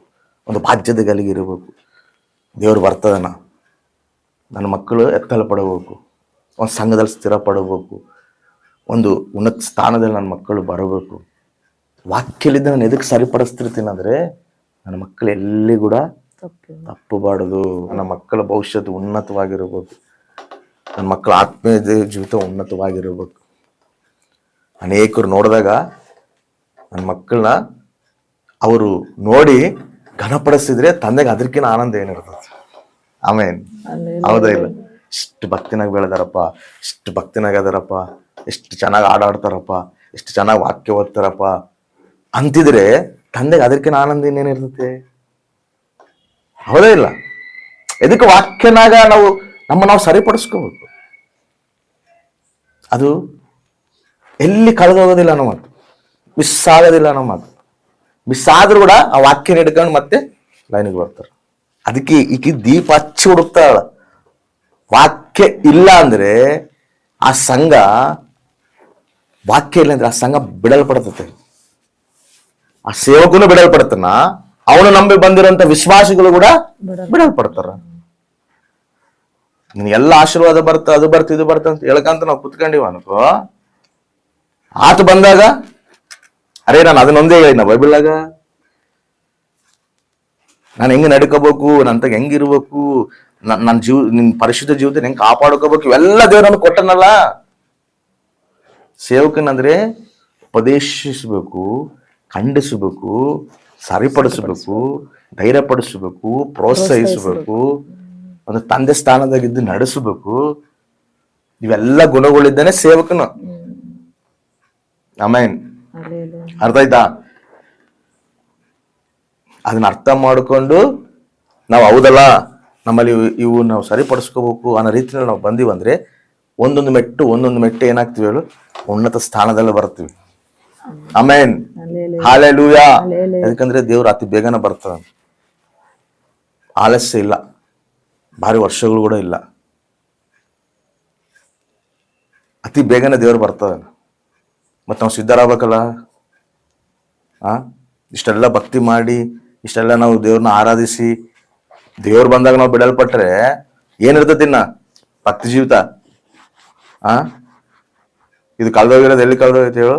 ಒಂದು ಬಾಧ್ಯತೆಗಳಿಗೆ ಇರಬೇಕು. ದೇವ್ರು ಬರ್ತದನ, ನನ್ನ ಮಕ್ಕಳು ಎತ್ತಲ ಪಡಬೇಕು, ಒಂದು ಸಂಘದಲ್ಲಿ ಸ್ಥಿರ ಪಡಬೇಕು, ಒಂದು ಉನ್ನತ ಸ್ಥಾನದಲ್ಲಿ ನನ್ನ ಮಕ್ಕಳು ಬರಬೇಕು. ವಾಕ್ಯಲಿದ್ದ ನಾನು ಎದಕ್ಕೆ ಸರಿಪಡಿಸ್ತಿರ್ತೀನಿ ಅಂದ್ರೆ ನನ್ನ ಮಕ್ಕಳು ಎಲ್ಲಿ ಕೂಡ ತಪ್ಪಬಾರದು, ನನ್ನ ಮಕ್ಕಳ ಭವಿಷ್ಯತ್ತು ಉನ್ನತವಾಗಿರಬೇಕು, ನನ್ನ ಮಕ್ಕಳ ಆತ್ಮೀಯ ಜೀವಿತ ಉನ್ನತವಾಗಿರಬೇಕು. ಅನೇಕರು ನೋಡಿದಾಗ ನನ್ನ ಮಕ್ಕಳನ್ನ ಅವರು ನೋಡಿ ಘನಪಡಿಸಿದ್ರೆ ತಂದೆಗೆ ಅದಕ್ಕಿಂತ ಆನಂದ ಏನಿರ್ತದೆ. ಆಮೇನ್, ಹೌದಾ ಇಲ್ಲ? ಇಷ್ಟು ಭಕ್ತಿನಾಗ ಬೆಳೆದಾರಪ್ಪ, ಇಷ್ಟು ಭಕ್ತಿನಾಗ ಅದಾರಪ್ಪ, ಎಷ್ಟು ಚೆನ್ನಾಗಿ ಆಡಾಡ್ತಾರಪ್ಪ, ಎಷ್ಟು ಚೆನ್ನಾಗಿ ವಾಕ್ಯ ಓದ್ತಾರಪ್ಪ ಅಂತಿದ್ರೆ ತಂದೆಗೆ ಅದಕ್ಕಿಂತ ಆನಂದ ಇನ್ನೇನಿರ್ತದೆ? ಹೌದಾ ಇಲ್ಲ? ಇದಕ್ಕೆ ವಾಕ್ಯನಾಗ ನಾವು ಸರಿಪಡಿಸ್ಕೋಬೇಕು. ಅದು ಎಲ್ಲಿ ಕಳೆದೋಗೋದಿಲ್ಲ ನಮ್ಮ ಮಾತು, ಮಿಸ್ ಆಗೋದಿಲ್ಲ ನಮ್ಮ ಮಾತು. ಮಿಸ್ ಆದ್ರೂ ಕೂಡ ಆ ವಾಕ್ಯನ ಹಿಡ್ಕೊಂಡು ಮತ್ತೆ ಲೈನಿಗೆ ಬರ್ತಾರೆ. ಅದಕ್ಕೆ ಈಕಿ ದೀಪ ಹಚ್ಚಿ ಹುಡುಕ್ತಾಳ. ವಾಕ್ಯ ಇಲ್ಲ ಅಂದ್ರೆ ಆ ಸಂಘ, ವಾಕ್ಯ ಇಲ್ಲ ಅಂದ್ರೆ ಆ ಸಂಘ ಬಿಡಲ್ಪಡ್ತತೆ, ಆ ಸೇವಕನು ಬಿಡಲ್ಪಡ್ತಾನ, ಅವನು ನಂಬಿ ಬಂದಿರೋಂಥ ವಿಶ್ವಾಸಿಗಳು ಕೂಡ ಬಿಡಲ್ಪಡ್ತಾರ. ಎಲ್ಲ ಆಶೀರ್ವಾದ ಬರ್ತ, ಅದು ಬರ್ತ, ಇದು ಬರ್ತ ಅಂತ ಹೇಳ್ಕಂತ ನಾವು ಕುತ್ಕೊಂಡಿವ ಅನ್ಕೋ, ಆತ ಬಂದಾಗ ಅರೇ ನಾನು ಅದನ್ನೊಂದೇ ಹೇಳಿನ ಬೈಬಲ್ಲಾಗ, ನಾನು ಹೆಂಗೆ ನಡ್ಕೋಬೇಕು, ನನ್ನ ಹೆಂಗಿರ್ಬೇಕು, ನನ್ನ ನಿನ್ ಪರಿಶುದ್ಧ ಜೀವಿತ ಹೆಂಗ್ ಕಾಪಾಡ್ಕೋಬೇಕು, ಇವೆಲ್ಲ ದೇವ್ರನ್ನು ಕೊಟ್ಟನಲ್ಲ. ಸೇವಕನಂದ್ರೆ ಉಪದೇಶಿಸ್ಬೇಕು, ಖಂಡಿಸಬೇಕು, ಸರಿಪಡಿಸ್ಬೇಕು, ಧೈರ್ಯಪಡಿಸ್ಬೇಕು, ಪ್ರೋತ್ಸಾಹಿಸಬೇಕು, ಒಂದು ತಂದೆ ಸ್ಥಾನದಾಗಿದ್ದು ನಡೆಸಬೇಕು. ಇವೆಲ್ಲ ಗುಣಗಳಿದ್ದಾನೆ ಸೇವಕನು. ಆಮೇನ್, ಅರ್ಥ ಆಯ್ತಾ? ಅದನ್ನ ಅರ್ಥ ಮಾಡಿಕೊಂಡು ನಾವು ಹೌದಲ್ಲ ನಮ್ಮಲ್ಲಿ ಇವು ನಾವು ಸರಿಪಡಿಸ್ಕೋಬೇಕು ಅನ್ನೋ ರೀತಿಯಲ್ಲಿ ನಾವು ಬಂದಿವಂದ್ರೆ ಒಂದೊಂದು ಮೆಟ್ಟು ಏನಾಗ್ತೀವಿ ಹೇಳು? ಉನ್ನತ ಸ್ಥಾನದಲ್ಲಿ ಬರ್ತೀವಿ. ಆಮೇನ್, ಹಲ್ಲೆಲೂಯಾ. ಯಾಕಂದ್ರೆ ದೇವ್ರು ಅತಿ ಬೇಗನೆ ಬರ್ತಾನೆ, ಆಲಸ್ಯ ಇಲ್ಲ, ಭಾರಿ ವರ್ಷಗಳು ಕೂಡ ಇಲ್ಲ, ಅತಿ ಬೇಗನೆ ದೇವ್ರು ಬರ್ತಾನೆ. ಮತ್ತೆ ನಾವು ಸಿದ್ಧರಾಗಬೇಕಲ್ಲ. ಇಷ್ಟೆಲ್ಲ ಭಕ್ತಿ ಮಾಡಿ, ಇಷ್ಟೆಲ್ಲ ನಾವು ದೇವ್ರನ್ನ ಆರಾಧಿಸಿ, ದೇವ್ರು ಬಂದಾಗ ನಾವು ಬಿಡಲ್ಪಟ್ರೆ ಏನಿರ್ತೈತಿ ಇನ್ನ ಭಕ್ತಿ ಜೀವಿತ? ಇದು ಕಳೆದೋಗಿರೋದು ಎಲ್ಲಿ ಕಳೆದೋಗೈತೆ ಹೇಳು?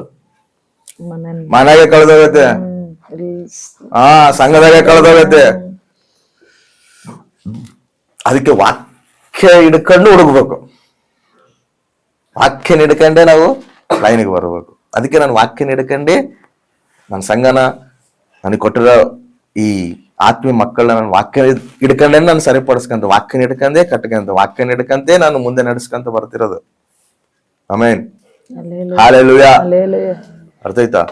ಮನೆಗೆ ಕಳೆದೋಗೈತೆ, ಸಂಘದಾಗೆ ಕಳೆದೋಗೈತೆ. ಅದಕ್ಕೆ ವಾಕ್ಯ ಹಿಡ್ಕೊಂಡು ಹುಡುಕ್ಬೇಕು, ವಾಕ್ಯ ಹಿಡ್ಕೊಂಡೆ ನಾವು ಲೈನಿಗೆ ಬರಬೇಕು. ಅದಕ್ಕೆ ನಾನು ವಾಕ್ಯ ಹಿಡ್ಕೊಂಡೆ ನನ್ನ ಸಂಘನ, ನನಗೆ ಕೊಟ್ಟಿರೋ ಈ ಆತ್ಮೀಯ ಮಕ್ಕಳನ್ನ ನಾನು ವಾಕ್ಯ ಹಿಡ್ಕೊಂಡೆ ನಾನು ಸರಿಪಡಿಸ್ಕೊಂತ, ವಾಕ್ಯನ ಹಿಡ್ಕಂದೆ ಕಟ್ಕಂತ, ವಾಕ್ಯನ ಹಿಡ್ಕಂತೆ ನಾನು ಮುಂದೆ ನಡೆಸ್ಕೊಂತ ಬರ್ತಿರೋದು. ಆಮೇನ್, ಹಲ್ಲೆಲೂಯಾ. ಅರ್ಥ ಆಯ್ತಾ?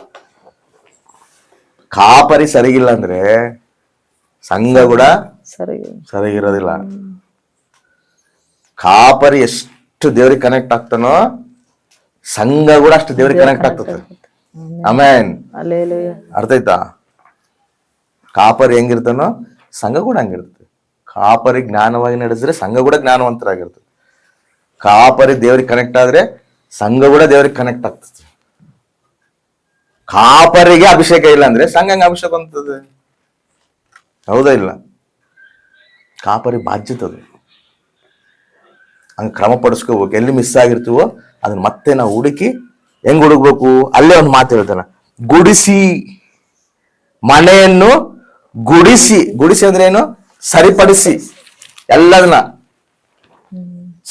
ಕಾಪರಿ ಸರಿಗಿಲ್ಲ ಅಂದ್ರೆ ಸಂಘ ಕೂಡ ಸರಿ. ಸರಿಗಿರೋದಿಲ್ಲ. ಕಾಪರಿ ಎಷ್ಟು ದೇವ್ರಿಗೆ ಕನೆಕ್ಟ್ ಆಗ್ತಾನೋ ಸಂಘ ಕೂಡ ಅಷ್ಟು ದೇವ್ರಿಗೆ ಕನೆಕ್ಟ್ ಆಗ್ತದೆ. ಆಮೇನ್. ಹಲ್ಲೆಲೂಯಾ. ಅರ್ಥ ಆಯ್ತಾ? ಕಾಪರಿ ಹೆಂಗಿರ್ತಾನೋ ಸಂಘ ಕೂಡ ಹಂಗಿರ್ತದೆ. ಕಾಪರಿ ಜ್ಞಾನವಾಗಿ ನಡೆಸಿದ್ರೆ ಸಂಘ ಕೂಡ ಜ್ಞಾನವಂತರಾಗಿರ್ತದೆ. ಕಾಪರಿ ದೇವ್ರಿಗೆ ಕನೆಕ್ಟ್ ಆದ್ರೆ ಸಂಘ ಕೂಡ ದೇವ್ರಿಗೆ ಕನೆಕ್ಟ್ ಆಗ್ತದೆ. ಕಾಪರಿಗೆ ಅಭಿಷೇಕ ಇಲ್ಲ ಅಂದ್ರೆ ಸಂಘ ಹೆಂಗ ಅಭಿಷೇಕ ಅಂತದೆ? ಹೌದಾ ಇಲ್ಲ? ಕಾಪರಿ ಬಾಧ್ಯತೆ ಅದು. ಹಂಗೆ ಕ್ರಮ ಪಡಿಸ್ಕೋಬೇಕು. ಎಲ್ಲಿ ಮಿಸ್ ಆಗಿರ್ತೀವೋ ಅದನ್ನ ಮತ್ತೆ ನಾವು ಹುಡುಕಿ ಹೆಂಗ್ ಹುಡುಕ್ಬೇಕು? ಅಲ್ಲೇ ಒಂದು ಮಾತು ಹೇಳ್ತಾನೆ, ಗುಡಿಸಿ ಮನೆಯನ್ನು ಗುಡಿಸಿ. ಗುಡಿಸಿ ಅಂದ್ರೆ ಏನು? ಸರಿಪಡಿಸಿ. ಎಲ್ಲದನ್ನ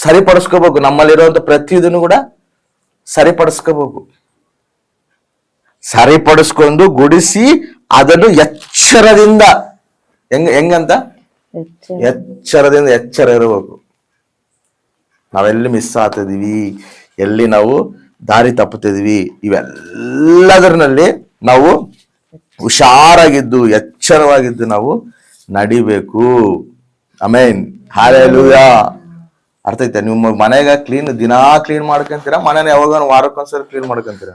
ಸರಿಪಡಿಸ್ಕೋಬೇಕು. ನಮ್ಮಲ್ಲಿರುವಂತ ಪ್ರತಿಯೊಂದನ್ನು ಕೂಡ ಸರಿಪಡಿಸ್ಕೋಬೇಕು. ಸರಿಪಡಿಸ್ಕೊಂಡು ಗುಡಿಸಿ ಅದನ್ನು ಎಚ್ಚರದಿಂದ ಹೆಂಗಂತ ಎಚ್ಚರದಿಂದ ಎಚ್ಚರ ಇರಬೇಕು. ನಾವೆಲ್ಲಿ ಮಿಸ್ ಆಗ್ತಿದೀವಿ, ಎಲ್ಲಿ ನಾವು ದಾರಿ ತಪ್ಪುತ್ತಿದ್ವಿ, ಇವೆಲ್ಲದರಲ್ಲಿ ನಾವು ಹುಷಾರಾಗಿದ್ದು ಎಚ್ಚರವಾಗಿದ್ದು ನಾವು ನಡಿಬೇಕು. ಆಮೇನ್. ಹಲ್ಲೆಲೂಯಾ. ಅರ್ಥ ಐತೆ? ನಿಮ್ಮ ಮನೆಗ ದಿನಾ ಕ್ಲೀನ್ ಮಾಡ್ಕೊಂತೀರಾ? ಮನೇನ ಯಾವಾಗ ವಾರಕ್ಕೊಂದ್ಸರಿ ಕ್ಲೀನ್ ಮಾಡ್ಕೊಂತೀರಾ?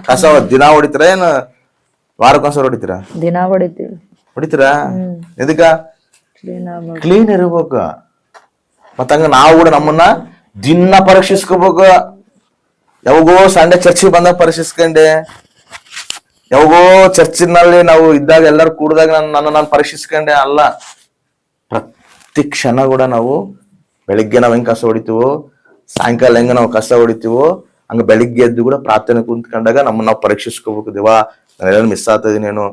ಕಸ ದಿನಾ ಹೊಡಿತೀರಾ ಏನು ವಾರಕ್ಕೊಂದ್ಸರಿ ಹೊಡಿತೀರಾ? ದಿನ ಹೊಡಿತೀರಾ? ಎದಕ್ಕ? ಕ್ಲೀನ್ ಇರ್ಬೇಕು. ಮತ್ತಂಗ ನಾವು ಕೂಡ ನಮ್ಮನ್ನ ದಿನ ಪರೀಕ್ಷಿಸ್ಕೋಬೇಕು. ಯಾವಾಗೋ ಸಂಡೆ ಚರ್ಚಿಗೆ ಬಂದಾಗ ಪರೀಕ್ಷಿಸ್ಕೊಂಡೆ, ಯಾವಾಗೋ ಚರ್ಚಿನಲ್ಲಿ ನಾವು ಇದ್ದಾಗ ಎಲ್ಲರೂ ಕೂಡಿದಾಗ ನಾನು ಪರೀಕ್ಷಿಸ್ಕೊಂಡೆ ಅಲ್ಲ. ಪ್ರತಿ ಕ್ಷಣ ಕೂಡ ನಾವು ಬೆಳಿಗ್ಗೆ ನಾವ್ ಹೆಂಗ್ ಕಸ ಹೊಡಿತೀವೋ, ಸಾಯಂಕಾಲ ಹೆಂಗ ನಾವು ಕಸ ಹೊಡಿತೀವೋ, ಹಂಗ ಬೆಳಿಗ್ಗೆ ಎದ್ದು ಕೂಡ ಪ್ರಾರ್ಥನೆ ಕುಂತ್ಕೊಂಡಾಗ ನಮ್ಮನ್ನ ನಾವು ಪರೀಕ್ಷಿಸ್ಕೋಬೇಕು. ದೇವಾ, ನಾನು ಎಲ್ಲ ಮಿಸ್ ಆಗ್ತಾ ಇದೀನೇನು,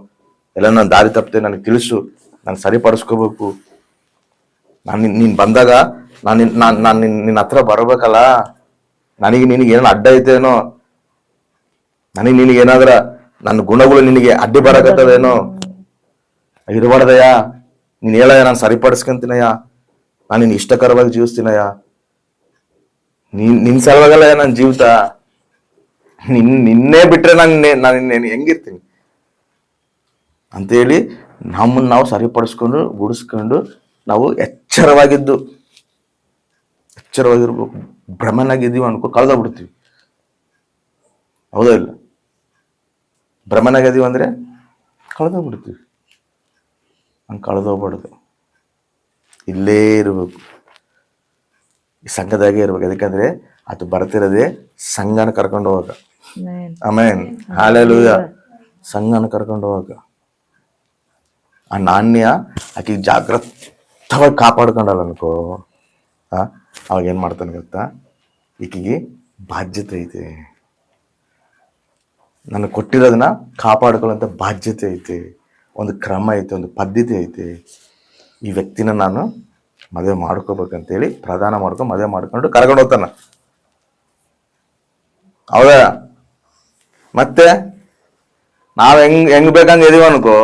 ಎಲ್ಲ ನಾನು ದಾರಿ ತಪ್ಪದೆ ನನಗೆ ತಿಳಿಸು, ನಾನು ಸರಿಪಡಿಸ್ಕೋಬೇಕು. ನೀನ್ ಬಂದಾಗ ನಾನು ನಿನ್ನ ಹತ್ರ ಬರ್ಬೇಕಲ್ಲ, ನಿನಗೆ ಏನಾರ ಅಡ್ಡ ಐತೇನೋ, ನಿನಗೇನಾದ್ರ ನನ್ನ ಗುಣಗಳು ನಿನಗೆ ಅಡ್ಡಿ ಬರಕತ್ತದೇನೋ, ಇರಬಾರ್ದಯ್ಯ, ನೀನ್ ಹೇಳಯ್ಯ, ನಾನು ಸರಿಪಡಿಸ್ಕೊಂತೀನಯ್ಯ, ನಾನು ನಿನ್ ಇಷ್ಟಕರವಾಗಿ ಜೀವಿಸ್ತೀನಯ್ಯ, ನಿನ್ ಸಲುವಾಗಲ್ಲ ನನ್ನ ಜೀವಿತ, ನಿನ್ನೆ ಬಿಟ್ರೆ ನಾನು ಹೆಂಗಿರ್ತೀನಿ ಅಂತೇಳಿ ನಮ್ಮನ್ನ ನಾವು ಸರಿಪಡಿಸ್ಕೊಂಡು ಗುಡಿಸ್ಕೊಂಡು ನಾವು ಎಚ್ಚರವಾಗಿರ್ಬೇಕು. ಭ್ರಮನಾಗಿದ್ದೀವಿ ಅನ್ಕೋ ಕಳೆದೋಗ್ಬಿಡ್ತೀವಿ. ಹೌದಾ ಇಲ್ಲ? ಭ್ರಮನಾಗಿದ್ದೀವಿ ಅಂದ್ರೆ ಕಳೆದೋಗ್ಬಿಡ್ತೀವಿ. ಹಂಗೆ ಕಳೆದೋಗ್ಬಾರ್ದು. ಇಲ್ಲೇ ಇರ್ಬೇಕು, ಈ ಸಂಘದಾಗೆ ಇರ್ಬೇಕು. ಯಾಕಂದ್ರೆ ಅದು ಬರ್ತಿರೋದೇ ಸಂಘನ ಕರ್ಕೊಂಡು ಹೋಗಾಗ. ಆಮೇನ್. ಹಲ್ಲೆಲೂಯಾ. ಸಂಘನ ಕರ್ಕೊಂಡು ಹೋಗಾಗ ಆ ನಾಣ್ಯ ಆಕೆ ಜಾಗ್ರತವಾಗಿ ಕಾಪಾಡ್ಕೊಂಡಲ್ಲ ಅನ್ಕೋ, ಅವಾಗ ಏನ್ ಮಾಡ್ತಾನೆ ಗೊತ್ತಾ? ಈಕೆಗೆ ಬಾಧ್ಯತೆ ಐತೆ, ನನಗೆ ಕೊಟ್ಟಿರೋದನ್ನ ಕಾಪಾಡ್ಕೊಳ್ಳೋಂಥ ಬಾಧ್ಯತೆ ಐತೆ, ಒಂದು ಕ್ರಮ ಐತೆ, ಒಂದು ಪದ್ಧತಿ ಐತೆ. ಈ ವ್ಯಕ್ತಿನ ನಾನು ಮದುವೆ ಮಾಡ್ಕೋಬೇಕಂತೇಳಿ ಪ್ರದಾನ ಮಾಡ್ಕೊಂಡು ಮದುವೆ ಮಾಡ್ಕೊಂಡು ಕರ್ಕೊಂಡು ಹೋಗ್ತಾನ. ಹೌದಾ? ಮತ್ತೆ ನಾವ್ ಹೆಂಗ್ ಬೇಕಂಗ ಇದೀವ ಅನ್ಕೋ,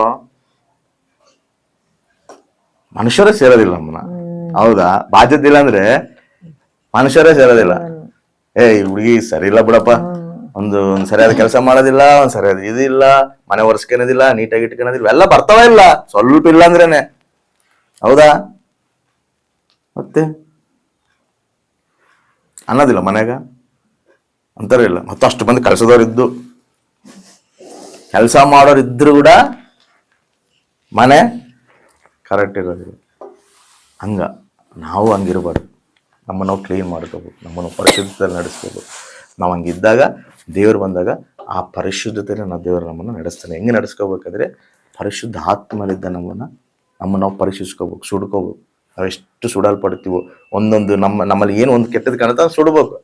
ಮನುಷ್ಯರೇ ಸೇರೋದಿಲ್ಲ ನಮ್ಮನ್ನ. ಹೌದಾ? ಬಾಧ್ಯತೆ ಇಲ್ಲ ಅಂದ್ರೆ ಮನುಷ್ಯರೇ ಸೇರೋದಿಲ್ಲ. ಈ ಹುಡುಗಿ ಸರಿ ಇಲ್ಲ ಬಿಡಪ್ಪ, ಒಂದು ಸರಿಯಾದ ಕೆಲಸ ಮಾಡೋದಿಲ್ಲ, ಒಂದ್ ಸರಿಯಾದ ಇದಿಲ್ಲ, ಮನೆ ಒರೆಸ್ಕೊಳೋದಿಲ್ಲ, ನೀಟಾಗಿ ಇಟ್ಕೊಳೋದಿಲ್ಲ, ಇವೆಲ್ಲ ಬರ್ತಾವ ಇಲ್ಲ, ಸ್ವಲ್ಪ ಇಲ್ಲ ಅಂದ್ರೇನೆ. ಹೌದಾ? ಮತ್ತೆ ಅನ್ನೋದಿಲ್ಲ ಮನ್ಯಾಗ ಅಂತಾರ ಇಲ್ಲ. ಮತ್ತು ಅಷ್ಟು ಮಂದಿ ಕೆಲಸದವ್ರು ಇದ್ದು ಕೆಲಸ ಮಾಡೋರು ಇದ್ರು ಕೂಡ ಮನೆ ಕರೆಕ್ಟ್ ಇರೋದಿಲ್ಲ. ಹಂಗ ನಾವು ಹಂಗಿರ್ಬಾರ್ದು. ನಮ್ಮನ್ನು ನಾವು ಕ್ಲೀನ್ ಮಾಡ್ಕೋಬೇಕು, ನಮ್ಮನ್ನು ಪರಿಶುದ್ಧತೆಯಲ್ಲಿ ನಡೆಸ್ಕೋಬೇಕು. ನಾವು ಹಂಗಿದ್ದಾಗ ದೇವರು ಬಂದಾಗ ಆ ಪರಿಶುದ್ಧತೆಯಲ್ಲಿ ನಾವು ದೇವರು ನಮ್ಮನ್ನು ನಡೆಸ್ತಾನೆ. ಹೆಂಗೆ ನಡೆಸ್ಕೋಬೇಕಂದ್ರೆ ಪರಿಶುದ್ಧ ಆತ್ಮಲಿದ್ದ ನಮ್ಮನ್ನು ನಾವು ಪರೀಕ್ಷಿಸ್ಕೋಬೇಕು, ಸುಡ್ಕೋಬೇಕು. ನಾವೆಷ್ಟು ಸುಡಲ್ಪಡ್ತೀವೋ, ಒಂದೊಂದು ನಮ್ಮಲ್ಲಿ ಏನು ಒಂದು ಕೆಟ್ಟದ್ದು ಕಾಣುತ್ತೆ ಅದು ಸುಡ್ಬೇಕು.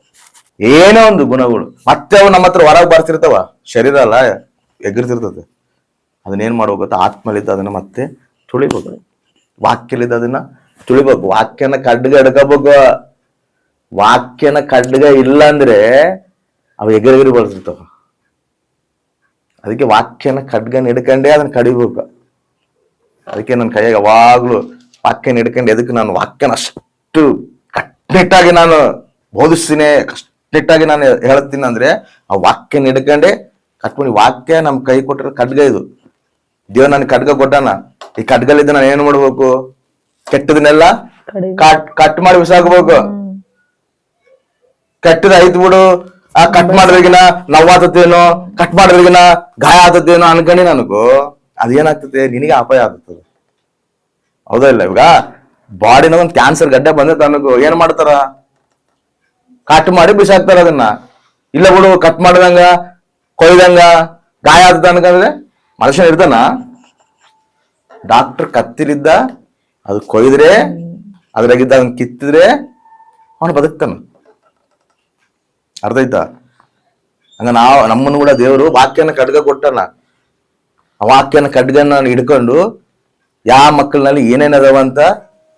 ಏನೋ ಒಂದು ಗುಣಗಳು ಮತ್ತೆ ಅವು ನಮ್ಮ ಹತ್ರ ಹೊರಗೆ ಬರ್ತಿರ್ತಾವ. ಶರೀರ ಅಲ್ಲ, ಎಗರ್ತಿರ್ತದೆ. ಅದನ್ನೇನು ಮಾಡ್ಬೇಕು ಗೊತ್ತಾ? ಆತ್ಮಲಿದ್ದ ಅದನ್ನ ಮತ್ತೆ ತುಳಿಬೇಕು, ವಾಕ್ಯಲಿದ್ದ ಅದನ್ನ ತುಳಿಬೇಕು. ವಾಕ್ಯನ ಖಡ್ಗ ಹಿಡ್ಕೋಬೇಕು. ವಾಕ್ಯನ ಖಡ್ಗ ಇಲ್ಲ ಅಂದ್ರೆ ಅವು ಎಗರಿ ಬರ್ತಿರ್ತಾವ. ಅದಕ್ಕೆ ವಾಕ್ಯನ ಖಡ್ಗನ ಹಿಡ್ಕೊಂಡೇ ಅದನ್ನ ಕಡಿಬೇಕು. ಅದಕ್ಕೆ ನನ್ನ ಕೈಯಾಗ ಯಾವಾಗ್ಲೂ ವಾಕ್ಯನ ಹಿಡ್ಕೊಂಡು, ಎದಕ್ಕೆ ನಾನು ವಾಕ್ಯನ ಅಷ್ಟು ಕಟ್ಟುನಿಟ್ಟಾಗಿ ನಾನು ಬೋಧಿಸ್ತೀನಿ, ಕಟ್ಟುನಿಟ್ಟಾಗಿ ನಾನು ಹೇಳ್ತೀನಿ ಅಂದ್ರೆ ಆ ವಾಕ್ಯನ ಹಿಡ್ಕೊಂಡೆ ಕಟ್ಕೊಂಡು. ವಾಕ್ಯ ನಮ್ ಕೈ ಕೊಟ್ಟಿರೋ ಖಡ್ಗ ಇದು. ದೇವ್ರು ನನ್ ಖಡ್ಗ ಕೊಟ್ಟಾನ, ಈ ಖಡ್ಗಲಿದ್ದ ನಾನು ಏನ್ ಮಾಡ್ಬೇಕು? ಕೆಟ್ಟದನ್ನೆಲ್ಲ ಕಟ್ ಮಾಡಿ ಬಿಸಾಕ್ಬೇಕು. ಕೆಟ್ಟದ ಐತ್ ಬಿಡು, ಆ ಕಟ್ ಮಾಡಿದ್ರಿಗಿನ ನೋವಾತತೇನೋ, ಕಟ್ ಮಾಡಿದ್ರಿಗಿನ ಗಾಯ ಆತತೇನೋ ಅನ್ಕಂಡಿ ನನಗೂ ಅದೇನಾಗ್ತದೆ, ನಿನಗೆ ಅಪಾಯ ಆಗ್ತದೆ. ಹೌದಾ ಇಲ್ಲ? ಇವಾಗ ಬಾಡಿನ ಒಂದ್ ಕ್ಯಾನ್ಸರ್ ಗಡ್ಡೆ ಬಂದೈತೆ ನನಗೂ, ಏನ್ ಮಾಡ್ತಾರ? ಕಟ್ ಮಾಡಿ ಬಿಸಾಕ್ತಾರ ಅದನ್ನ. ಇಲ್ಲ ಬಿಡು, ಕಟ್ ಮಾಡ್ದಂಗ ಕೊಯ್ದಂಗ ಗಾಯ ಆಗ್ತದ ಅನ್ಕಂದ್ರೆ ಮನುಷ್ಯನ ಇರ್ತಾನ? ಡಾಕ್ಟರ್ ಕತ್ತಿಲಿದ್ದ ಅದು ಕೊಯ್ದ್ರೆ, ಅದ್ರಾಗಿದ್ದ ಅವ್ನ್ ಕಿತ್ತಿದ್ರೆ ಅವನು ಬದುಕ್ತಾನ. ಅರ್ಥ ಆಯ್ತಾ? ಹಂಗ ನಮ್ಮನ್ನು ಕೂಡ ದೇವರು ವಾಕ್ಯನ ಖಡ್ಗ ಕೊಟ್ಟಲ್ಲ. ಆ ವಾಕ್ಯನ ಖಡ್ಗನ ಹಿಡ್ಕೊಂಡು ಯಾವ ಮಕ್ಕಳಲ್ಲಿ ಏನೇನ್ ಅದಾವ ಅಂತ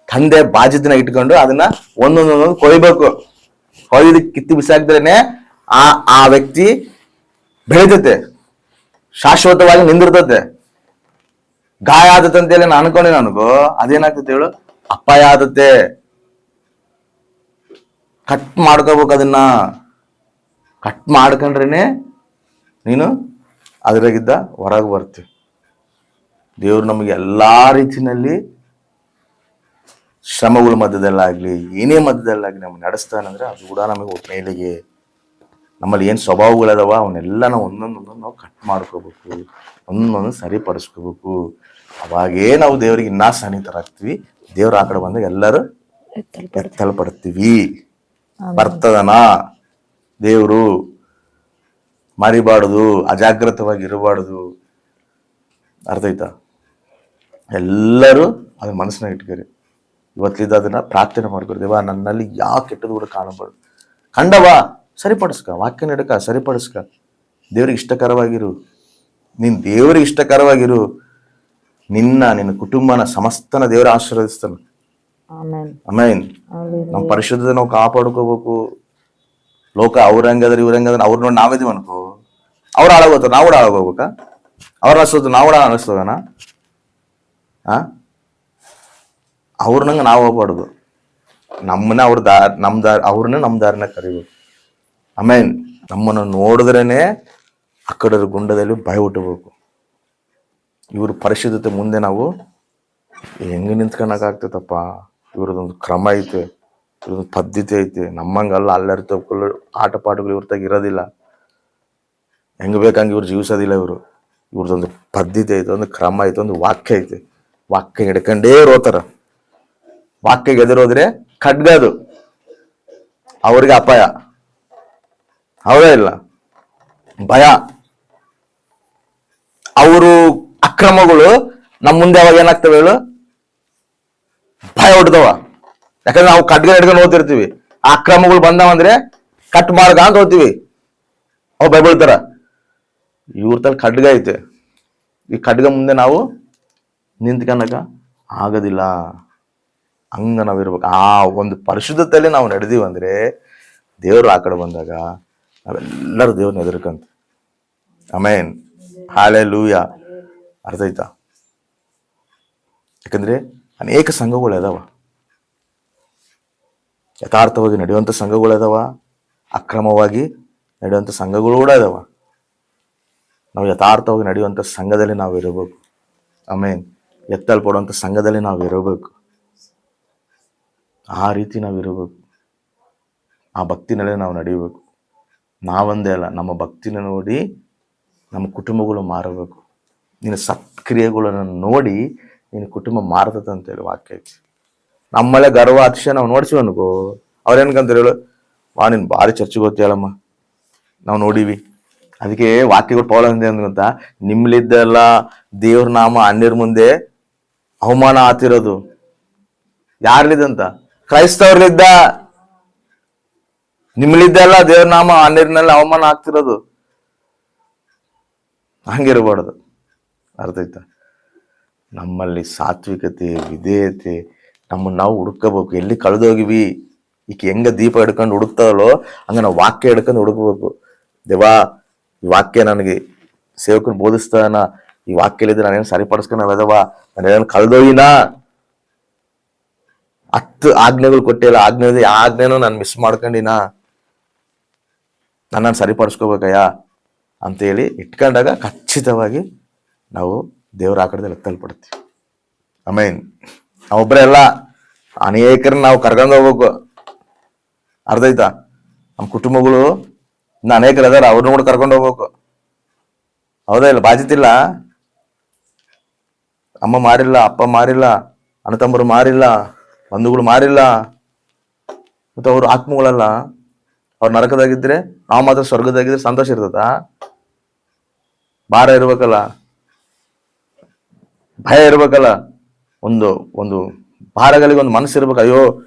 ತಂದೆ ಬಾಧ್ಯತೆನ ಇಟ್ಕೊಂಡು ಅದನ್ನ ಒಂದೊಂದೊಂದೊಂದು ಕೊಯ್ಬೇಕು. ಕೊಯ್ದು ಕಿತ್ತಿ ಬಿಸಾಕ್ದ್ರೇನೆ ಆ ವ್ಯಕ್ತಿ ಬೆಳಿತತೆ, ಶಾಶ್ವತವಾಗಿ ನಿಂದಿರ್ತತೆ. ಗಾಯ ಆದತೆ ಅಂತೇಳಿ ನಾನು ಅನ್ಕೊಂಡೆ, ನನಗೂ ಅದೇನಾಗ್ತತೆ ಹೇಳು, ಅಪಾಯ ಆದತೆ. ಕಟ್ ಮಾಡ್ಕೋಬೇಕು, ಅದನ್ನ ಕಟ್ ಮಾಡ್ಕೊಂಡ್ರೇನೆ ನೀನು ಅದ್ರಾಗಿದ್ದ ಹೊರಗೆ ಬರ್ತೀವಿ. ದೇವ್ರು ನಮಗೆ ಎಲ್ಲಾ ರೀತಿನಲ್ಲಿ ಶ್ರಮಗಳ ಮಧ್ಯದಲ್ಲಾಗ್ಲಿ ಏನೇ ಮಧ್ಯದಲ್ಲಾಗ್ಲಿ ನಮ್ಗೆ ನಡೆಸ್ತಾನಂದ್ರೆ ಅದು ಕೂಡ ನಮಗೆ ಮೇಲಿಗೆ. ನಮ್ಮಲ್ಲಿ ಏನ್ ಸ್ವಭಾವಗಳದಾವ ಅವನ್ನೆಲ್ಲ ನಾವು ಒಂದೊಂದೊಂದು ನಾವು ಕಟ್ ಮಾಡ್ಕೋಬೇಕು, ಒಂದೊಂದು ಸರಿಪಡಿಸ್ಕೋಬೇಕು. ಅವಾಗೇ ನಾವು ದೇವರಿಗೆ ಇನ್ನೂ ಸನ್ನಿಹಿತರಾಗ್ತೀವಿ. ದೇವ್ರ ಆ ಕಡೆ ಬಂದಾಗ ಎಲ್ಲರೂ ಎತ್ತಲ್ಪಡ್ತೀವಿ. ಬರ್ತದನ ದೇವ್ರು, ಮರಿಬಾರ್ದು, ಅಜಾಗ್ರತವಾಗಿ ಇರಬಾರ್ದು. ಅರ್ಥ ಆಯ್ತಾ? ಎಲ್ಲರೂ ಅದನ್ನ ಮನಸ್ಸಿನಾಗ ಇಟ್ಕೊರಿ. ಇವತ್ತಿದ್ದ ಅದನ್ನ ಪ್ರಾರ್ಥನೆ ಮಾಡ್ಕೊರಿ, ದೇವ ನನ್ನಲ್ಲಿ ಯಾವ ಕೆಟ್ಟದ್ದು ಕೂಡ ಕಾಣಬಾರ್ದು, ಕಂಡವಾ ಸರಿಪಡಿಸ್ಕ, ವಾಕ್ಯ ನಡಕ ಸರಿಪಡಿಸ್ಕ, ದೇವ್ರಿಗೆ ಇಷ್ಟಕರವಾಗಿರು. ನೀನ್ ದೇವ್ರಿಗೆ ಇಷ್ಟಕರವಾಗಿರು, ನಿನ್ನ ಕುಟುಂಬನ ಸಮಸ್ತನ ದೇವರ ಆಶೀರ್ವದಿಸ್ತಾನ. ಆಮೇನ್. ನಮ್ಮ ಪರಿಶುದ್ಧತೆ ನಾವು ಕಾಪಾಡ್ಕೋಬೇಕು. ಲೋಕ ಅವ್ರಂಗದ್ರ ಇವ್ರಂಗದ್ರ ಅವ್ರ ನೋಡಿ ನಾವಿದೀವಿ ಅನ್ಕೋ, ಅವ್ರು ಹಾಳಾಗೋತಾರ, ನಾವು ಕೂಡ ಹಾಳಾಗೋಗ್ಬೇಕಾ? ಅವ್ರ ಅನಿಸ್ತದ ನಾವು ಕೂಡ ಅನಿಸ್ತದನ? ಅವ್ರನಂಗ ನಾವು ಹೋಗ್ಬಾರ್ದು. ನಮ್ಮನ್ನ ಅವ್ರನ್ನ ನಮ್ಮ ದಾರಿನ ಕರಿಬೇಕು. ಆಮೇನ್. ನಮ್ಮನ್ನು ನೋಡಿದ್ರೇನೆ ಆ ಕಡೆ ಗುಂಡದಲ್ಲಿ ಭಯ ಹುಟ್ಟಬೇಕು. ಇವ್ರ ಪರಿಶುದ್ಧತೆ ಮುಂದೆ ನಾವು ಹೆಂಗೆ ನಿಂತ್ಕೊಳಕಾಗ್ತೈತಪ್ಪ? ಇವ್ರದೊಂದು ಕ್ರಮ ಐತೆ, ಇವ್ರದೊಂದು ಪದ್ಧತಿ ಐತೆ. ನಮ್ಮಂಗಲ್ಲ, ಅಲ್ಲರಿ ತಪ್ಕೊಳ್ಳೋ ಆಟ ಪಾಠಗಳು ಇವ್ರತಾಗ ಇರೋದಿಲ್ಲ. ಹೆಂಗ್ ಬೇಕಂಗೆ ಇವ್ರು ಜೀವಿಸೋದಿಲ್ಲ. ಇವ್ರದೊಂದು ಪದ್ಧತಿ ಐತೆ, ಒಂದು ಕ್ರಮ ಐತೆ, ಒಂದು ವಾಕ್ಯ ಐತೆ. ವಾಕ್ಯ ಹಿಡ್ಕೊಂಡೇ ರೋತಾರ. ವಾಕ್ಯಗೆ ಎದುರೋದ್ರೆ ಖಡ್ಗ, ಅದು ಅವ್ರಿಗೆ ಅಪಾಯ. ಹೌದಾ ಇಲ್ಲ? ಭಯ. ಅವರು ಅಕ್ರಮಗಳು ನಮ್ಮ ಮುಂದೆ ಅವಾಗ ಏನಾಗ್ತವೆ ಹೇಳು? ಭಯ ಹುಡ್ದವ. ಯಾಕಂದ್ರೆ ನಾವು ಖಡ್ಗ ಹಿಡ್ಕೊಂಡು ಹೋಗ್ತಿರ್ತೀವಿ. ಆ ಅಕ್ರಮಗಳು ಬಂದಾವಂದ್ರೆ ಕಟ್ ಮಾಡ್ಗ ಅಂತ ಹೋಗ್ತೀವಿ. ಅವ್ ಬೈಬಳ್ತಾರ. ಇವ್ರ ತಲೆ ಖಡ್ಗ ಐತೆ. ಈ ಖಡ್ಗ ಮುಂದೆ ನಾವು ನಿಂತ್ಕನಕ ಆಗೋದಿಲ್ಲ. ಹಂಗ ನಾವಿರ್ಬೇಕು. ಆ ಒಂದು ಪರಿಶುದ್ಧತೆಯಲ್ಲಿ ನಾವು ನಡೆದೀವಂದ್ರೆ ದೇವರು ಆ ಕಡೆ ಬಂದಾಗ ನಾವೆಲ್ಲರೂ ದೇವ್ರನ್ನ ಎದುರ್ಕಂತ. ಆಮೇನ್. ಹಲ್ಲೆಲೂಯ. ಅರ್ಥ ಆಯ್ತಾ? ಯಾಕಂದ್ರೆ ಅನೇಕ ಸಂಘಗಳು ಅದಾವ, ಯಥಾರ್ಥವಾಗಿ ನಡೆಯುವಂಥ ಸಂಘಗಳು ಅದಾವ, ಅಕ್ರಮವಾಗಿ ನಡೆಯುವಂಥ ಸಂಘಗಳು ಕೂಡ ಅದಾವ. ನಾವು ಯಥಾರ್ಥವಾಗಿ ನಡೆಯುವಂಥ ಸಂಘದಲ್ಲಿ ನಾವು ಇರಬೇಕು. ಆಮೇನ್. ಎತ್ತಲ್ಪಡುವಂಥ ಸಂಘದಲ್ಲಿ ನಾವು ಇರಬೇಕು. ಆ ರೀತಿ ನಾವು ಇರಬೇಕು. ಆ ಭಕ್ತಿನಲ್ಲೇ ನಾವು ನಡೆಯಬೇಕು. ನಾವೊಂದೇ ಅಲ್ಲ, ನಮ್ಮ ಭಕ್ತಿನ ನೋಡಿ ನಮ್ಮ ಕುಟುಂಬಗಳು ಮಾರಬೇಕು. ನಿನ್ನ ಸತ್ಕ್ರಿಯೆಗಳನ್ನು ನೋಡಿ ನಿನ್ನ ಕುಟುಂಬ ಮಾರ್ತದ ಅಂತೇಳಿ ವಾಕ್ಯ ಐತಿ. ನಮ್ಮಲ್ಲೇ ಗರ್ವ ಅತಿಶಯ ನಾವು ನೋಡ್ಸಿವಿ ಅನ್ಕೋ, ಅವ್ರೇನ್ಕಂತಾರೆ ಹೇಳು, ನೀನು ಭಾರಿ ಚರ್ಚೆಗೆ ಗೊತ್ತೇಳಮ್ಮ, ನಾವು ನೋಡೀವಿ. ಅದಕ್ಕೆ ವಾಕ್ಯಗಳು ಪೌಲ ಅಂತ, ನಿಮ್ಮಲಿದ್ದೆಲ್ಲ ದೇವ್ರ ನಾಮ ಅನ್ಯರ ಮುಂದೆ ಅವಮಾನ ಆತಿರೋದು. ಯಾರ್ಲಿದ್ದಂತ? ಕ್ರೈಸ್ತವ್ರಲಿದ್ದ. ನಿಮ್ಮಲಿದ್ದೆಲ್ಲ ದೇವ್ರ ನಾಮ ಅನ್ಯರ್ನೆಲ್ಲ ಅವಮಾನ ಆಗ್ತಿರೋದು. ಹಂಗಿರಬಾರ್ದು. ಅರ್ಥ ಆಯ್ತಾ? ನಮ್ಮಲ್ಲಿ ಸಾತ್ವಿಕತೆ, ವಿಧೇಯತೆ, ನಮ್ಮನ್ನು ನಾವು ಹುಡುಕಬೇಕು. ಎಲ್ಲಿ ಕಳೆದೋಗಿವಿ? ಈಗ ಹೆಂಗ ದೀಪ ಹಿಡ್ಕೊಂಡು ಹುಡುಕ್ತಾವಲ್ಲೋ ಹಂಗ ನಾವು ವಾಕ್ಯ ಹಿಡ್ಕೊಂಡು ಹುಡುಕ್ಬೇಕು. ದೇವಾ, ಈ ವಾಕ್ಯ ನನಗೆ ಸೇವಕನ ಬೋಧಿಸ್ತಾನ, ಈ ವಾಕ್ಯಲಿದ್ರೆ ನಾನೇನು ಸರಿಪಡಿಸ್ಕೊಂಡು ನಾವೆದವ, ನಾನೇನು ಕಳೆದೋಗಿನ. 10 ಆಜ್ಞೆಗಳು ಕೊಟ್ಟಿಲ್ಲ, ಆಜ್ಞೆನೂ ನಾನು ಮಿಸ್ ಮಾಡ್ಕೊಂಡಿನ, ನನ್ನನ್ನು ಸರಿಪಡಿಸ್ಕೋಬೇಕಯ್ಯ ಅಂತೇಳಿ ಇಟ್ಕೊಂಡಾಗ ಖಚಿತವಾಗಿ ನಾವು ದೇವರ ಆ ಕಡೆದಲ್ಲಿ ಎತ್ತಲ್ಪಡ್ತೀವಿ. ಆಮೇನ್. ನಾವೊಬ್ಬರೇ ಅಲ್ಲ, ಅನೇಕರನ್ನ ನಾವು ಕರ್ಕೊಂಡು ಹೋಗ್ಬೇಕು. ಅರ್ಥ ಆಯ್ತಾ? ನಮ್ಮ ಕುಟುಂಬಗಳು ಇನ್ನು ಅನೇಕರು ಅದಾರ, ಅವ್ರನ್ನ ಕೂಡ ಕರ್ಕೊಂಡು ಹೋಗ್ಬೇಕು. ಹೌದಾ ಇಲ್ಲ? ಬಾಧ್ಯತಿಲ್ಲ. ಅಮ್ಮ ಮಾರಿಲ್ಲ, ಅಪ್ಪ ಮಾರಿಲ್ಲ, ಅಣ್ಣ ತಮ್ಮರು ಮಾರಿಲ್ಲ, ಬಂಧುಗಳು ಮಾರಿಲ್ಲ, ಮತ್ತು ಅವ್ರು ಆತ್ಮಗಳಲ್ಲ. ಅವ್ರು ನರಕದಾಗಿದ್ರೆ ನಾವು ಮಾತ್ರ ಸ್ವರ್ಗದಾಗಿದ್ರೆ ಸಂತೋಷ ಇರ್ತದ? ಭಾರ ಇರ್ಬೇಕಲ್ಲ, ಭಯ ಇರ್ಬೇಕಲ್ಲ, ಒಂದು ಒಂದು ಭಾರಗಳಿಗೆ ಒಂದು ಮನಸ್ಸು ಇರ್ಬೇಕು. ಅಯ್ಯೋ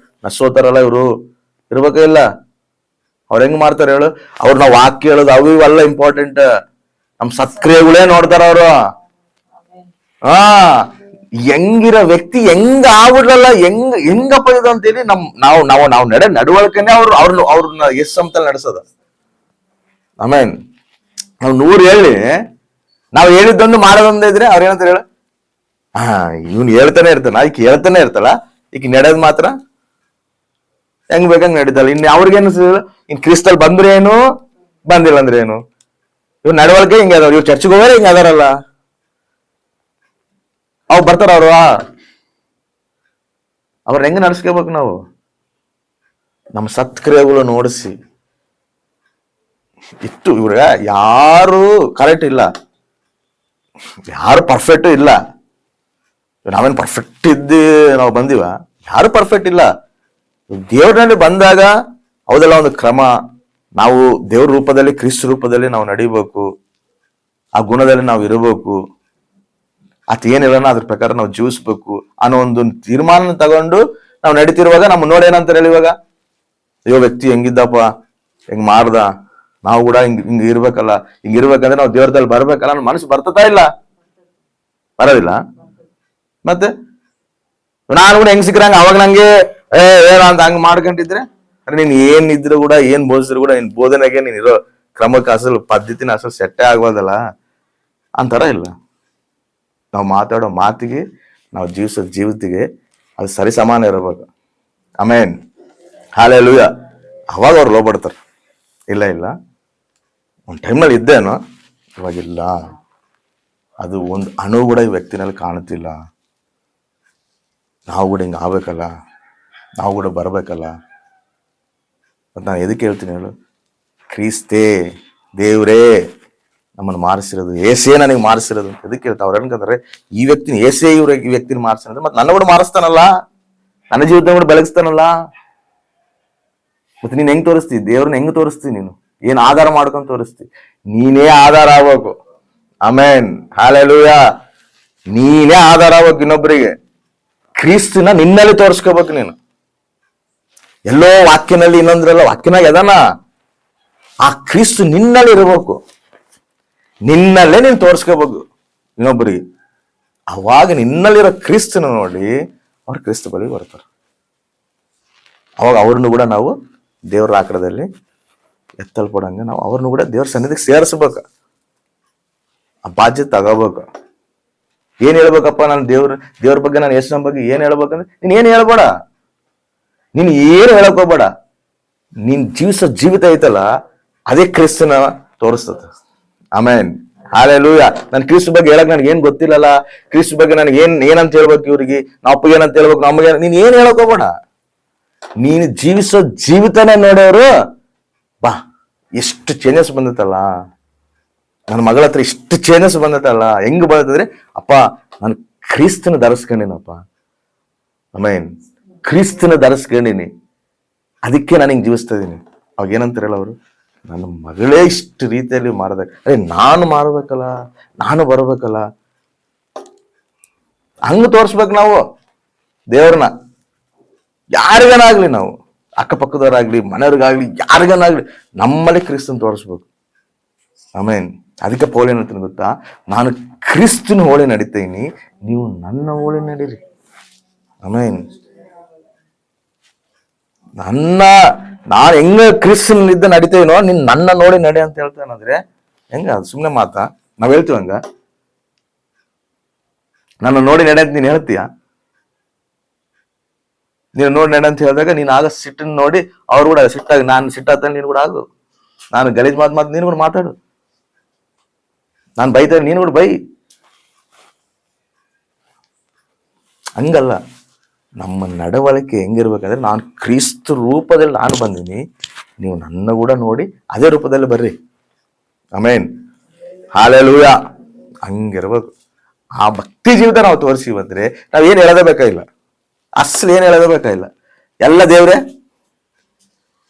ನಶೋತಾರಲ್ಲ ಇವರು, ಇರ್ಬೇಕ ಇಲ್ಲ? ಅವ್ರು ಹೆಂಗ್ ಮಾಡ್ತಾರೆ ಹೇಳು? ಅವ್ರು ನಾವು ವಾಕ್ಯ ಹೇಳೋದು ಅವು ಇವೆಲ್ಲ ಇಂಪಾರ್ಟೆಂಟ್, ನಮ್ ಸತ್ಕ್ರಿಯೆಗಳೇ ನೋಡ್ತಾರ ಅವರು. ಹೆಂಗಿರೋ ವ್ಯಕ್ತಿ ಹೆಂಗ ಆಗ್ಬಿಡ್ಲಲ್ಲ, ಹೆಂಗಪ್ಪ ಇದು ಅಂತೇಳಿ ನಾವು ನಡವಳಿಕೆನೆ ಅವ್ರನ್ನ ಎಷ್ಟ್ ಸಮತಲ್ಲಿ ನಡೆಸೋದ. ಆಮೇನ್. ನಾವು 100 ಹೇಳಿ ನಾವು ಹೇಳಿದ್ದೊಂದು ಮಾಡೋದೊಂದೇ ಇದ್ರೆ ಅವ್ರ ಏನಂತಾರೆ ಹೇಳ? ಇವ್ನು ಹೇಳ್ತಾನೆ ಇರ್ತಾನ, ಈಗ ಹೇಳ್ತಾನೆ ಇರ್ತಲ್ಲ, ಈಗ ನಡೆಯೋದ್ ಮಾತ್ರ ಹೆಂಗ್ ಬೇಕಂಗ್ ನಡೀತಲ್ಲ. ಇನ್ ಅವ್ರಿಗೇನು ಇನ್ ಕ್ರಿಸ್ತಲ್ ಬಂದ್ರೆ ಏನು, ಬಂದಿಲ್ಲ ಅಂದ್ರೆ ಏನು? ಇವ್ ನಡವಳಿಕೆ ಹಿಂಗ ಅದಾವ. ಇವ್ರು ಚರ್ಚಿಗೆ ಹೋಗೋರೆ ಹಿಂಗ ಅದಾರಲ್ಲ, ಅವ್ ಬರ್ತಾರ ಅವ್ರ ಹೆಂಗ ನಡ್ಸ್ಕೋಬೇಕು ನಾವು? ನಮ್ಮ ಸತ್ಕ್ರಿಯೆಗಳು ನೋಡಿಸಿ. ಇವ್ರಿಗೆ ಯಾರು ಕರೆಕ್ಟ್ ಇಲ್ಲ, ಯಾರು ಪರ್ಫೆಕ್ಟ್ ಇಲ್ಲ. ನಾವೇನ್ ಪರ್ಫೆಕ್ಟ್ ಇದ್ದಿ ನಾವು ಬಂದಿವ? ಯಾರು ಪರ್ಫೆಕ್ಟ್ ಇಲ್ಲ. ದೇವ್ರಲ್ಲಿ ಬಂದಾಗ ಹೌದಲ್ಲ ಒಂದು ಕ್ರಮ. ನಾವು ದೇವ್ರ ರೂಪದಲ್ಲಿ, ಕ್ರಿಸ್ತ ರೂಪದಲ್ಲಿ ನಾವು ನಡಿಬೇಕು. ಆ ಗುಣದಲ್ಲಿ ನಾವು ಇರಬೇಕು. ಅತ್ ಏನಿಲ್ಲ ಅದ್ರ ಪ್ರಕಾರ ನಾವು ಜೀವಿಸ್ಬೇಕು ಅನ್ನೋ ಒಂದು ತೀರ್ಮಾನ ತಗೊಂಡು ನಾವು ನಡೀತಿರುವಾಗ ನಮ್ಮ ನೋಡಿ ಏನಂತಾರೆ ಹೇಳಿ ಇವಾಗ? ಅಯ್ಯೋ ವ್ಯಕ್ತಿ ಹೆಂಗಿದ್ದಪ್ಪ, ಹೆಂಗ್ ಮಾಡ್ದ, ನಾವು ಕೂಡ ಹಿಂಗ್ ಇರ್ಬೇಕಲ್ಲ. ಹಿಂಗ್ ಇರ್ಬೇಕಂದ್ರೆ ನಾವು ದೇವ್ರದಲ್ಲಿ ಬರ್ಬೇಕಲ್ಲ ನನ್ನ ಮನಸ್ಸು ಬರ್ತತಾ ಇಲ್ಲ? ಬರೋದಿಲ್ಲ. ಮತ್ತೆ ನಾನು ಕೂಡ ಹೆಂಗ್ ಸಿಕ್ಕರಂಗ ಅವಾಗ ನಂಗೆ ಏನ ಅಂತ ಹಂಗ್ ಮಾಡ್ಕೊಂಡಿದ್ರೆ ನೀನ್ ಏನ್ ಇದ್ರು ಕೂಡ, ಏನ್ ಬೋಧಿಸಿದ್ರು ಕೂಡ ನಿನ್ ಬೋಧನೆಗೆ ನೀನ್ ಇರೋ ಕ್ರಮಕ್ಕೆ ಅಸಲು ಪದ್ಧತಿನ ಅಸಲು ಸೆಟ್ಟೇ ಆಗೋದಲ್ಲ ಅಂತಾರ ಇಲ್ಲ. ನಾವು ಮಾತಾಡೋ ಮಾತಿಗೆ, ನಾವು ಜೀವಿಸೋ ಜೀವಿತಿಗೆ ಅದು ಸರಿ ಸಮಾನ ಇರಬೇಕು. ಆಮೇನ್. ಹಲ್ಲೆಲೂಯಾ. ಅವಾಗ ಅವ್ರು ಲೋಬಡ್ತಾರೆ. ಇಲ್ಲ ಒಂದು ಟೈಮ್ನಲ್ಲಿ ಇದ್ದೇನೋ, ಇವಾಗಿಲ್ಲ. ಅದು ಒಂದು ಅಣು ಕೂಡ ಈ ವ್ಯಕ್ತಿನಲ್ಲಿ ಕಾಣುತ್ತಿಲ್ಲ. ನಾವು ಕೂಡ ಹಿಂಗೆ ಆಗ್ಬೇಕಲ್ಲ, ನಾವು ಕೂಡ ಬರ್ಬೇಕಲ್ಲ. ಮತ್ತು ನಾನು ಎದಕ್ಕೆ ಹೇಳ್ತೀನಿ ಹೇಳು? ಕ್ರಿಸ್ತೇ, ದೇವ್ರೇ ನಮ್ಮನ್ನು ಮಾರಿಸಿರೋದು, ಏಸೇ ನನಗೆ ಮಾರಿಸಿರೋದು ಅಂತ ಎದಕ್ಕೆ ಹೇಳ್ತಾ? ಅವ್ರು ಅನ್ಕೊಂತಾರೆ ಈ ವ್ಯಕ್ತಿನ ಏಸೇ ಈ ವ್ಯಕ್ತಿನ ಮಾರಿಸ್ತಾನಂದ್ರೆ ಮತ್ತೆ ನನ್ನ ಕೂಡ ಮಾರಿಸ್ತಾನಲ್ಲ, ನನ್ನ ಜೀವಿತ ಕೂಡ ಬೆಳಗಿಸ್ತಾನಲ್ಲ. ಮತ್ತೆ ನೀನ್ ಹೆಂಗ್ ತೋರಿಸ್ತಿ? ದೇವ್ರನ್ನ ಹೆಂಗ್ ತೋರಿಸ್ತಿ? ನೀನು ಏನ್ ಆಧಾರ ಮಾಡ್ಕೊಂಡು ತೋರಿಸ್ತಿ? ನೀನೇ ಆಧಾರ ಆಗ್ಬೇಕು. ಆಮೇನ್. ಹಲ್ಲೆಲೂಯಾ. ನೀನೇ ಆಧಾರ ಆಗ್ಬೇಕು ಇನ್ನೊಬ್ಬರಿಗೆ. ಕ್ರಿಸ್ತನ ನಿನ್ನಲ್ಲಿ ತೋರಿಸ್ಕೋಬೇಕು ನೀನು. ಎಲ್ಲೋ ವಾಕ್ಯನಲ್ಲಿ ಇನ್ನೊಂದ್ರಲ್ಲ, ವಾಕ್ಯನಾಗ ಎದಾನ ಆ ಕ್ರಿಸ್ತು ನಿನ್ನಲ್ಲಿ ಇರಬೇಕು. ನಿನ್ನಲ್ಲೇ ನೀನು ತೋರಿಸ್ಕೋಬೇಕು ಇನ್ನೊಬ್ಬರಿಗೆ. ಅವಾಗ ನಿನ್ನಲ್ಲಿರೋ ಕ್ರಿಸ್ತನ ನೋಡಿ ಅವ್ರು ಕ್ರಿಸ್ತ ಬಳಿ ಬರ್ತಾರೆ. ಅವಾಗ ಅವ್ರನ್ನು ಕೂಡ ನಾವು ದೇವರ ಆಕರದಲ್ಲಿ ಎತ್ತಲ್ಪಡಂಗೆ ನಾವು ಅವ್ರನ್ನು ಕೂಡ ದೇವ್ರ ಸನ್ನಿಧಿಗೆ ಸೇರಿಸ್ಬೇಕು. ಆ ಬಾಧ್ಯತೆ ತಗೋಬೇಕು. ಏನ್ ಹೇಳ್ಬೇಕಪ್ಪ? ನಾನು ದೇವ್ರ ಬಗ್ಗೆ, ನಾನು ಯೇಸುವಿನ ಬಗ್ಗೆ ಏನ್ ಹೇಳ್ಬೇಕಂದ್ರೆ ನೀನ್ ಏನ್ ಹೇಳ್ಬೇಡ, ನೀನ್ ಏನು ಹೇಳಕ್ ಹೋಗ್ಬೇಡ. ನೀನ್ ಜೀವಿಸೋ ಜೀವಿತ ಐತಲ್ಲ ಅದೇ ಕ್ರಿಸ್ತನ ತೋರಿಸ್ತದ. ಆಮೇನ್. ಹಲ್ಲೆಲೂಯಾ. ನನ್ ಕ್ರಿಸ್ತ ಬಗ್ಗೆ ಹೇಳಕ್ ನನ್ಗೆ ಏನ್ ಗೊತ್ತಿಲ್ಲಲ್ಲ, ಕ್ರಿಸ್ತ ಬಗ್ಗೆ ನನಗೆ ಏನಂತ ಹೇಳ್ಬೇಕು, ಇವ್ರಿಗೆ ನಾವು ಅಪ್ಪಗೆ ಏನಂತ ಹೇಳ್ಬೇಕು, ನಮಗೆ ನೀನ್ ಏನ್ ಹೇಳಕ್ ಹೋಗ್ಬೇಡ. ನೀನು ಜೀವಿಸೋ ಜೀವಿತನೇ ನೋಡೋರು ಬಾ, ಎಷ್ಟು ಚೇಂಜಸ್ ಬಂದತ್ತಲ್ಲ ನನ್ನ ಮಗಳ ಹತ್ರ, ಇಷ್ಟು ಚೇಂಜಸ್ ಬಂದತ್ತಲ್ಲ. ಹೆಂಗ್ ಬಂದತ್ತಂದ್ರೆ, ಅಪ್ಪ ನಾನು ಕ್ರಿಸ್ತನ ಧರಿಸ್ಕೊಂಡಿನಪ್ಪ. ಆಮೇನ್. ಕ್ರಿಸ್ತನ ಧರಿಸ್ಕೊಂಡಿನಿ, ಅದಕ್ಕೆ ನಾನು ಹಿಂಗೆ ಜೀವಿಸ್ತಾ ಇದೀನಿ. ಅವಾಗ ಏನಂತಾರಲ್ಲ ಅವರು, ನನ್ನ ಮಗಳೇ ಇಷ್ಟು ರೀತಿಯಲ್ಲಿ ಮಾಡ್ದೆ, ನಾನು ಮಾಡ್ಬೇಕಲ್ಲ, ನಾನು ಬರ್ಬೇಕಲ್ಲ. ಹಂಗ ತೋರ್ಸ್ಬೇಕು ನಾವು ದೇವ್ರನ್ನ. ಯಾರಿಗನಾಗ್ಲಿ, ನಾವು ಅಕ್ಕಪಕ್ಕದವ್ರಾಗ್ಲಿ, ಮನೆಯವ್ರಿಗಾಗ್ಲಿ, ಯಾರಿಗನಾಗ್ಲಿ ನಮ್ಮಲ್ಲಿ ಕ್ರಿಸ್ತನ್ ತೋರಿಸ್ಬೇಕು. ಆಮೇನ್. ಅದಕ್ಕೆ ಪೌಲ್ ಏನಂತ ಗೊತ್ತಾ? ನಾನು ಕ್ರಿಸ್ತನ ಹೋಳಿ ನಡೀತೀನಿ, ನೀವು ನನ್ನ ಹೋಳಿ ನಡೀರಿ. ಆಮೇನ್. ನಾನು ಹೆಂಗ ಕ್ರಿಸ್ತನಿಂದ ನಡಿತೇನೋ ನೀನ್ ನನ್ನ ನೋಡಿ ನಡಿ ಅಂತ ಹೇಳ್ತೇನಂದ್ರೆ ಹೆಂಗ? ಅದು ಸುಮ್ನೆ ಮಾತಾ? ನಾವ್ ಹೇಳ್ತೀವ ಹಂಗ? ನನ್ನ ನೋಡಿ ನಡೆ ಅಂತ ನೀನ್ ಹೇಳ್ತೀಯ? ನೀನು ನೋಡಿ ನಡೆ ಅಂತ ಹೇಳಿದಾಗ ನೀನ್ ಆಗ ಸಿಟ್ಟನ್ನು ನೋಡಿ ಅವ್ರು ಕೂಡ ಸಿಟ್ಟಾಗಿ, ನಾನು ಸಿಟ್ಟಾಗ್ತಾನೆ ನೀನು ಕೂಡ ಆಗು. ನಾನು ಗಲೀಜ್ ಮಾತು ನೀನು ಕೂಡ ಮಾತಾಡು. ನಾನು ಬೈತಾರೆ ನೀನು ಕೂಡ ಬೈ. ಹಂಗಲ್ಲ, ನಮ್ಮ ನಡವಳಿಕೆ ಹೆಂಗಿರ್ಬೇಕಂದ್ರೆ, ನಾನು ಕ್ರಿಸ್ತ ರೂಪದಲ್ಲಿ ನಾನು ಬಂದೀನಿ, ನೀವು ನನ್ನ ಕೂಡ ನೋಡಿ ಅದೇ ರೂಪದಲ್ಲಿ ಬರ್ರಿ. ಆಮೇನ್, ಹಾಲೆಲೂಯ. ಹಂಗಿರ್ಬೇಕು. ಆ ಭಕ್ತಿ ಜೀವಿತ ನಾವು ತೋರಿಸಿ ಬಂದ್ರೆ ನಾವೇನು ಹೇಳೋದೇ ಬೇಕಾಗಿಲ್ಲ, ಅಸಲು ಏನು ಹೇಳೋದೇ ಬೇಕಾಗಿಲ್ಲ, ಎಲ್ಲ ದೇವ್ರೇ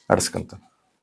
ನಡೆಸ್ಕೊಂತ.